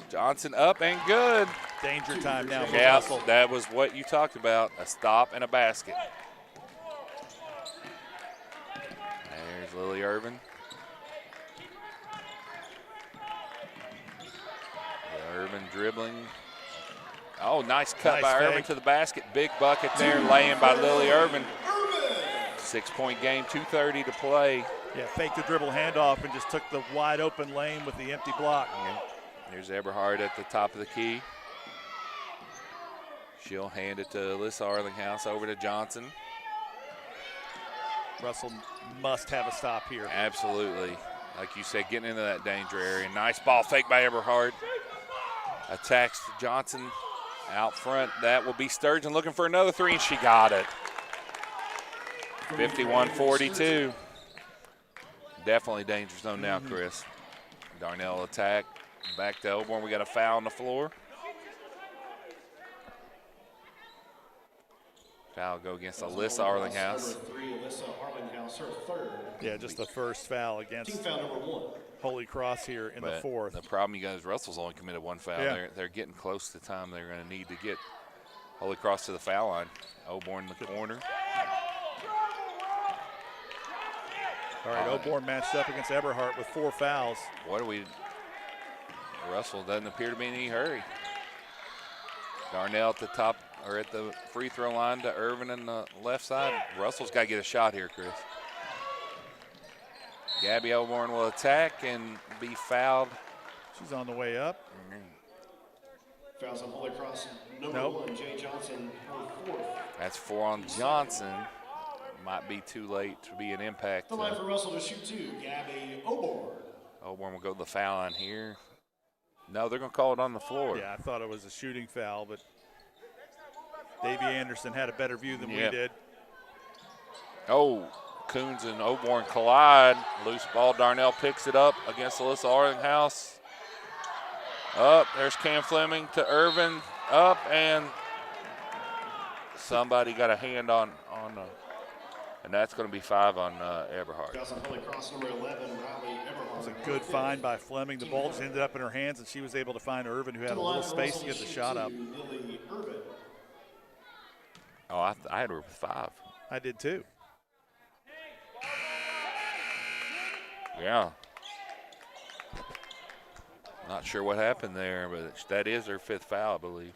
Johnson up and good. Danger time now for Yeah, Russell. that was what you talked about, a stop and a basket. There's Lily Irvin. Irvin dribbling. Oh, nice cut by Irvin to the basket. Big bucket there, laying by Lily Irvin. 6-point game, 2:30 to play. Yeah, faked the dribble handoff and just took the wide open lane with the empty block. There's Eberhard at the top of the key. She'll hand it to Alyssa Arlinghouse over to Johnson. Russell must have a stop here. Absolutely. Like you said, getting into that danger area. Nice ball fake by Eberhard. Attacks to Johnson out front. That will be Sturgeon looking for another three, and she got it. 51-42. Definitely danger zone now, Chris. Darnell attack. Back to Oborn. We got a foul on the floor. Foul go against Alyssa Arlinghouse. Yeah, just the first foul against Holy Cross here in the fourth. The problem, you guys, Russell's only committed one foul. Yeah. They're getting close to the time they're going to need to get Holy Cross to the foul line. Oborn in the corner. All right, Oborn matched up against Eberhard with 4 fouls. Russell doesn't appear to be in any hurry. Darnell at the top, or at the free throw line to Irvin on the left side. Russell's got to get a shot here, Chris. Gabby Oborn will attack and be fouled. She's on the way up. Fouls on Holy Cross, number 1, Jay Johnson, her 4th. That's 4 on Johnson. Might be too late to be an impact. The line for Russell to shoot 2, Gabby Oborn. Oborn will go to the foul line here. No, they're going to call it on the floor. Yeah, I thought it was a shooting foul, but Davey Anderson had a better view than we did. Oh, Coons and Oborn collide. Loose ball. Darnell picks it up against Alyssa Arlinghouse. Up, there's Cam Fleming to Irvin. Up, and somebody got a hand on and that's going to be 5 on Eberhard. Fouls on Holy Cross, number 11, Riley Eberhard. It was a good find by Fleming. The ball just ended up in her hands, and she was able to find Irvin, who had a little space to get the shot up. Oh, I had her with 5. I did too. Yeah. Not sure what happened there, but that is her 5th foul, I believe.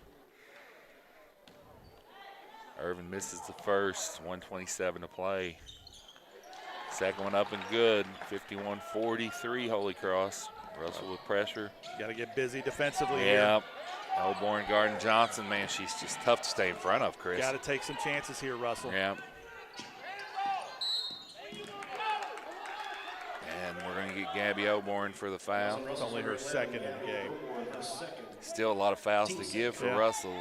Irvin misses the first, 1:27 to play. Second one up and good, 51-43 Holy Cross. Russell with pressure. Got to get busy defensively here. Oborn guarding Johnson, man, she's just tough to stay in front of, Chris. Got to take some chances here, Russell. Yeah. And we're going to get Gabby Oborn for the foul. It's only her 2nd in the game. Still a lot of fouls to give for Russell.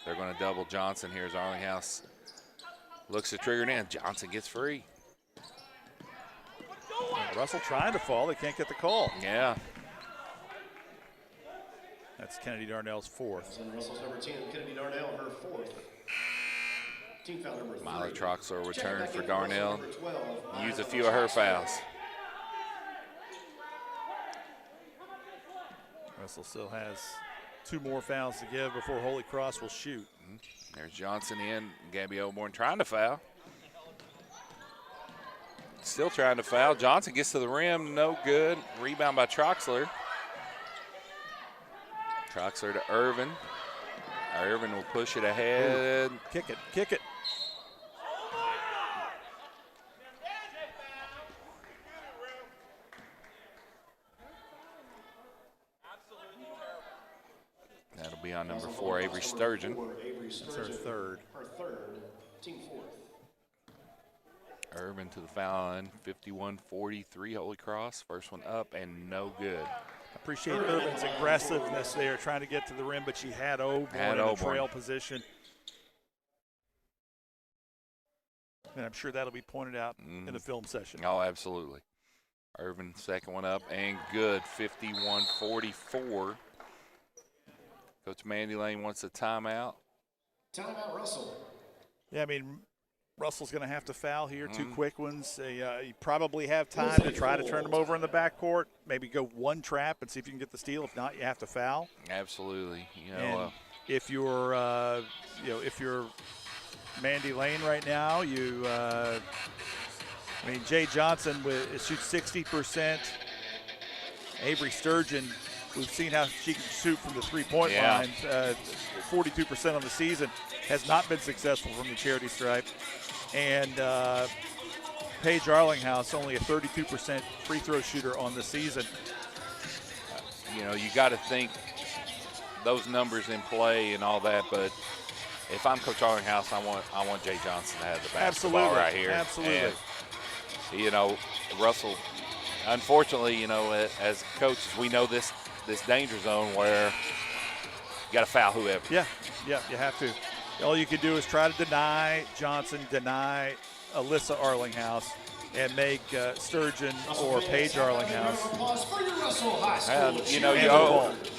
They're going to double Johnson. Here's Arlinghouse. Looks to trigger it in. Johnson gets free. Russell trying to fall. They can't get the call. Yeah. That's Kennedy Darnell's 4th. And Russell's number 10, Kennedy Darnell, her 4th. Team foul number 3. Miley Troxler return for Darnell. Use a few of her fouls. Russell still has 2 more fouls to give before Holy Cross will shoot. There's Johnson in. Gabby Oborn trying to foul. Still trying to foul. Johnson gets to the rim, no good. Rebound by Troxler. Troxler to Irvin. Irvin will push it ahead. Kick it, kick it. That'll be on number 4, Avery Sturgeon. That's her 3rd. Her 3rd, team 4th. Irvin to the foul line, 51-43 Holy Cross. First one up and no good. Appreciate Irvin's aggressiveness there, trying to get to the rim, but she had Oborn in a trail position. And I'm sure that'll be pointed out in the film session. Oh, absolutely. Irvin, second one up and good, 51-44. Coach Mandy Lane wants a timeout. Timeout, Russell. Yeah, I mean, Russell's going to have to foul here. 2 quick ones. You probably have time to try to turn them over in the backcourt. Maybe go 1 trap and see if you can get the steal. If not, you have to foul. Absolutely. And if you're, if you're Mandy Lane right now, Jay Johnson shoots 60%. Avery Sturgeon, we've seen how she can shoot from the 3-point line. 42% on the season, has not been successful from the charity stripe. And Paige Arlinghouse, only a 32% free throw shooter on the season. You got to think those numbers in play and all that, but if I'm Coach Arlinghouse, I want Jay Johnson to have the basketball right here. Absolutely. And, Russell, unfortunately, as coaches, we know this danger zone where you got to foul whoever. Yeah, you have to. All you can do is try to deny Johnson, deny Alyssa Arlinghouse, and make Sturgeon or Paige Arlinghouse.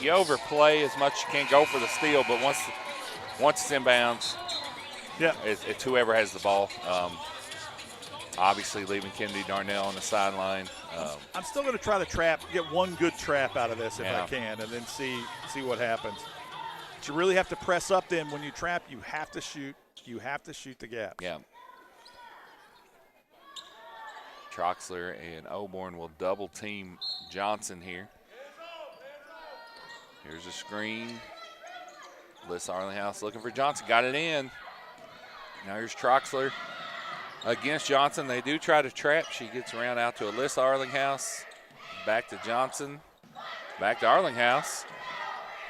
You overplay as much as you can, go for the steal, but once it's inbounds, it's whoever has the ball. Obviously, leaving Kennedy Darnell on the sideline. I'm still going to try to get 1 good trap out of this if I can, and then see what happens. But you really have to press up. Then when you trap, you have to shoot. You have to shoot the gap. Yeah. Troxler and Oborn will double team Johnson here. Here's a screen. Alyssa Arlinghouse looking for Johnson. Got it in. Now here's Troxler. Against Johnson, they do try to trap. She gets around out to Alyssa Arlinghouse. Back to Johnson. Back to Arlinghouse.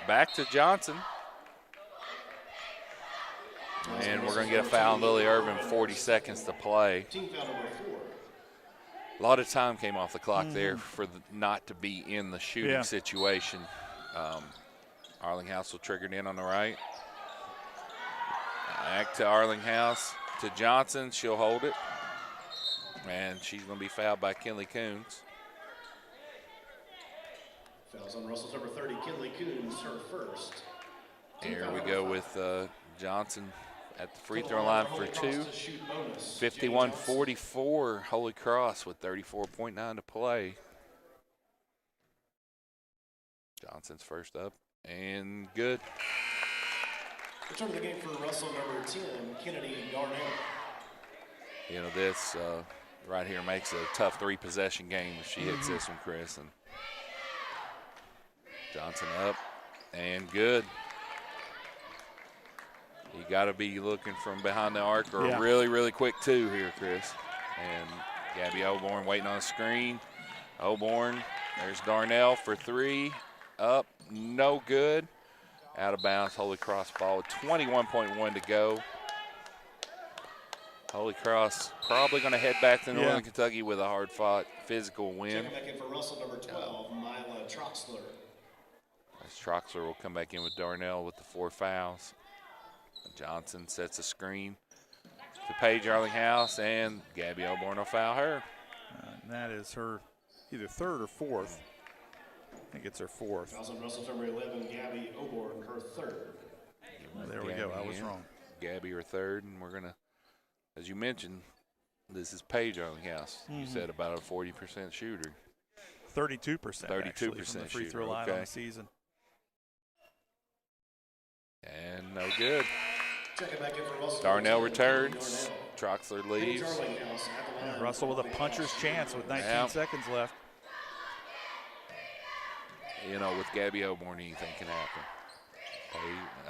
Back to Johnson. And we're going to get a foul on Lily Irvin, 40 seconds to play. A lot of time came off the clock there for not to be in the shooting situation. Arlinghouse will trigger it in on the right. Back to Arlinghouse. To Johnson, she'll hold it. And she's going to be fouled by Kinley Coons. Fouls on Russell's number 30, Kinley Coons, her first. Here we go with Johnson at the free throw line for two. 51-44, Holy Cross with 34.9 to play. Johnson's first up and good. Return to the game for Russell number 10, Kennedy Darnell. You know, this right here makes a tough three-possession game if she hits this one, Chris. And Johnson up and good. You got to be looking from behind the arc or really, really quick two here, Chris. And Gabby Oborn waiting on the screen. Oborn, there's Darnell for three. Up, no good. Out of bounds, Holy Cross ball with 21.1 to go. Holy Cross probably going to head back to Northern Kentucky with a hard-fought physical win. Checking back in for Russell number 12, Mila Troxler. As Troxler will come back in with Darnell with the 4 fouls. Johnson sets a screen to Paige Arlinghouse, and Gabby Oborn will foul her. And that is her either third or fourth. I think it's her fourth. Fouls on Russell's number 11, Gabby Oborn, her third. There we go. I was wrong. Gabby her third, and we're going to, as you mentioned, this is Paige Arlinghouse. You said about a 40% shooter. 32%. 32% from the free throw line on the season. And no good. Checking back in for Russell. Darnell returns. Troxler leaves. Russell with a puncher's chance with 19 seconds left. You know, with Gabby Oborn, anything can happen.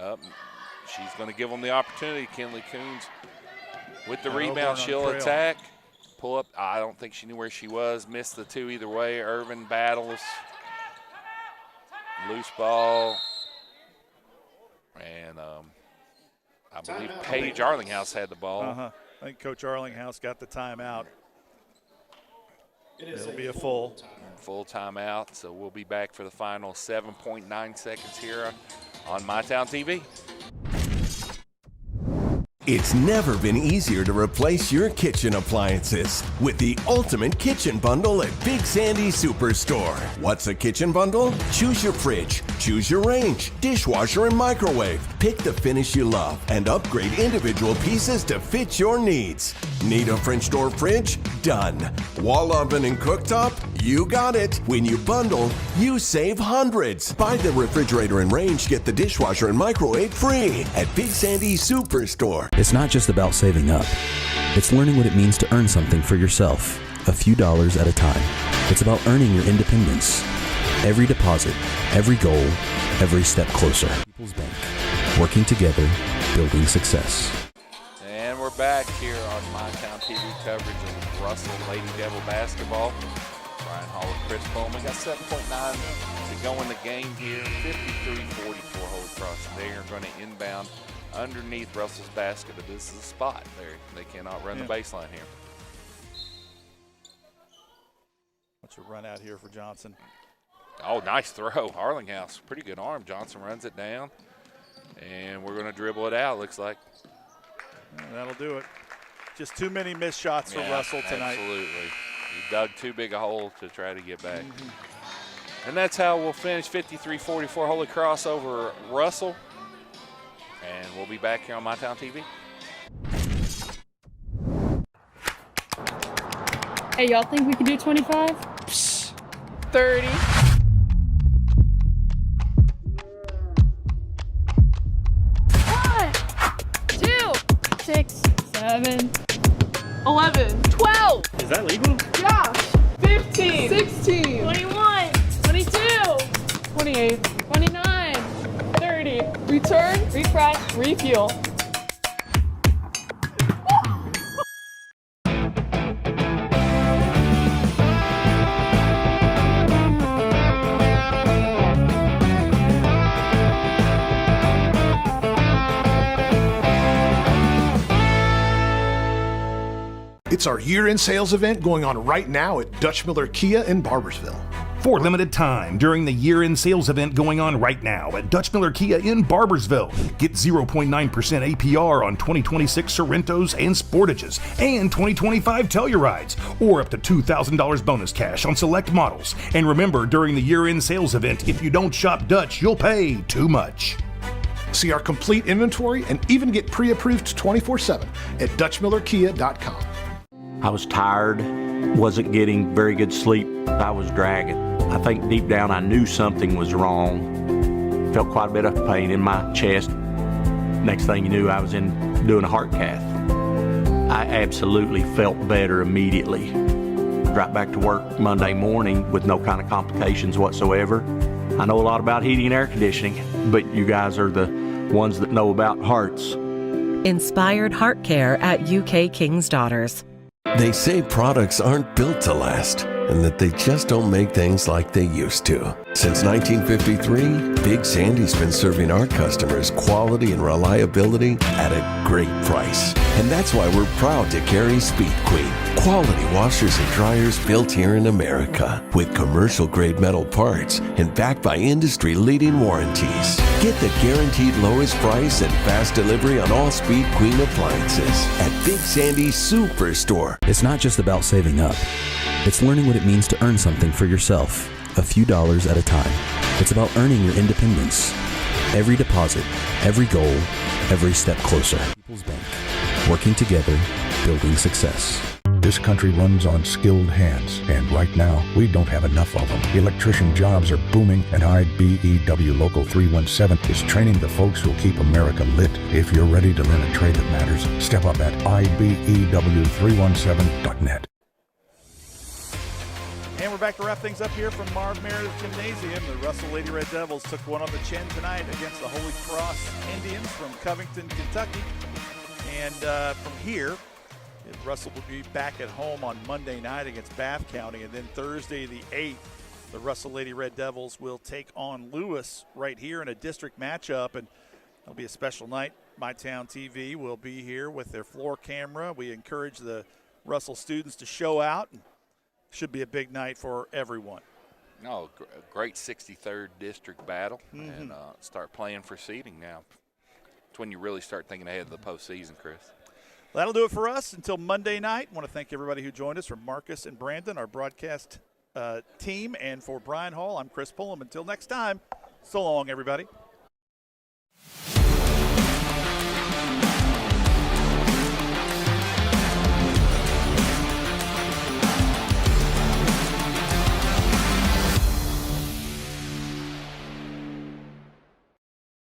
Up. She's going to give them the opportunity. Kinley Coons with the rebound. She'll attack. Pull up. I don't think she knew where she was. Missed the two either way. Irvin battles. Loose ball. And I believe Paige Arlinghouse had the ball. I think Coach Arlinghouse got the timeout. It'll be a full timeout. So we'll be back for the final 7.9 seconds here on MyTown TV. It's never been easier to replace your kitchen appliances with the ultimate kitchen bundle at Big Sandy Superstore. What's a kitchen bundle? Choose your fridge, choose your range, dishwasher, and microwave. Pick the finish you love and upgrade individual pieces to fit your needs. Need a French door fridge? Done. Wall oven and cooktop? You got it. When you bundle, you save hundreds. Buy the refrigerator and range, get the dishwasher and microwave free at Big Sandy Superstore. It's not just about saving up. It's learning what it means to earn something for yourself, a few dollars at a time. It's about earning your independence. Every deposit, every goal, every step closer. People's Bank. Working together, building success. And we're back here on MyTown TV coverage of Russell Lady Devil basketball. Brian Hall and Chris Bowman. Got 7.9 to go in the game here. 53-44 Holy Cross. They are going to inbound underneath Russell's basket, but this is a spot. They cannot run the baseline here. What's your run out here for Johnson? Oh, nice throw. Arlinghouse, pretty good arm. Johnson runs it down, and we're going to dribble it out, looks like. Yeah, that'll do it. Just too many missed shots for Russell tonight. Absolutely. He dug too big a hole to try to get back. And that's how we'll finish 53-44 Holy Cross over Russell. And we'll be back here on MyTown TV. Hey, y'all think we can do 25? 30. 1, 2, 6, 7, 11. 12. Is that legal? Josh. 15. 16. 21, 22, 28. 29, 30. Return. Refresh. Refuel. It's our year-end sales event going on right now at Dutch Miller Kia in Barbersville. For a limited time during the year-end sales event going on right now at Dutch Miller Kia in Barbersville. Get 0.9% APR on 2026 Sorrentos and Sportages and 2025 Tellurides, or up to $2,000 bonus cash on select models. And remember, during the year-end sales event, if you don't shop Dutch, you'll pay too much. See our complete inventory and even get pre-approved 24/7 at DutchMillerKia.com. I was tired, wasn't getting very good sleep. I was dragging. I think deep down I knew something was wrong. Felt quite a bit of pain in my chest. Next thing you knew, I was doing a heart cath. I absolutely felt better immediately. Right back to work Monday morning with no kind of complications whatsoever. I know a lot about heating and air conditioning, but you guys are the ones that know about hearts. Inspired Heart Care at UK King's Daughters. They say products aren't built to last, and that they just don't make things like they used to. Since 1953, Big Sandy's been serving our customers quality and reliability at a great price. And that's why we're proud to carry Speed Queen, quality washers and dryers built here in America, with commercial-grade metal parts and backed by industry-leading warranties. Get the guaranteed lowest price and fast delivery on all Speed Queen appliances at Big Sandy's Superstore. It's not just about saving up. It's learning what it means to earn something for yourself, a few dollars at a time. It's about earning your independence. Every deposit, every goal, every step closer. People's Bank. Working together, building success. This country runs on skilled hands, and right now, we don't have enough of them. Electrician jobs are booming, and IBEW Local 317 is training the folks who'll keep America lit. If you're ready to learn a trade that matters, step up at IBEW317.net. And we're back to wrap things up here from Marv Meredith Gymnasium. The Russell Lady Red Devils took one on the chin tonight against the Holy Cross Indians from Covington, Kentucky. And from here, Russell will be back at home on Monday night against Bath County. And then Thursday the 8th, the Russell Lady Red Devils will take on Lewis right here in a district matchup. And it'll be a special night. MyTown TV will be here with their floor camera. We encourage the Russell students to show out. Should be a big night for everyone. No, great 63rd district battle, and start playing for seeding now. It's when you really start thinking ahead of the postseason, Chris. That'll do it for us until Monday night. I want to thank everybody who joined us, from Marcus and Brandon, our broadcast team, and for Brian Hall, I'm Chris Pullum. Until next time, so long, everybody.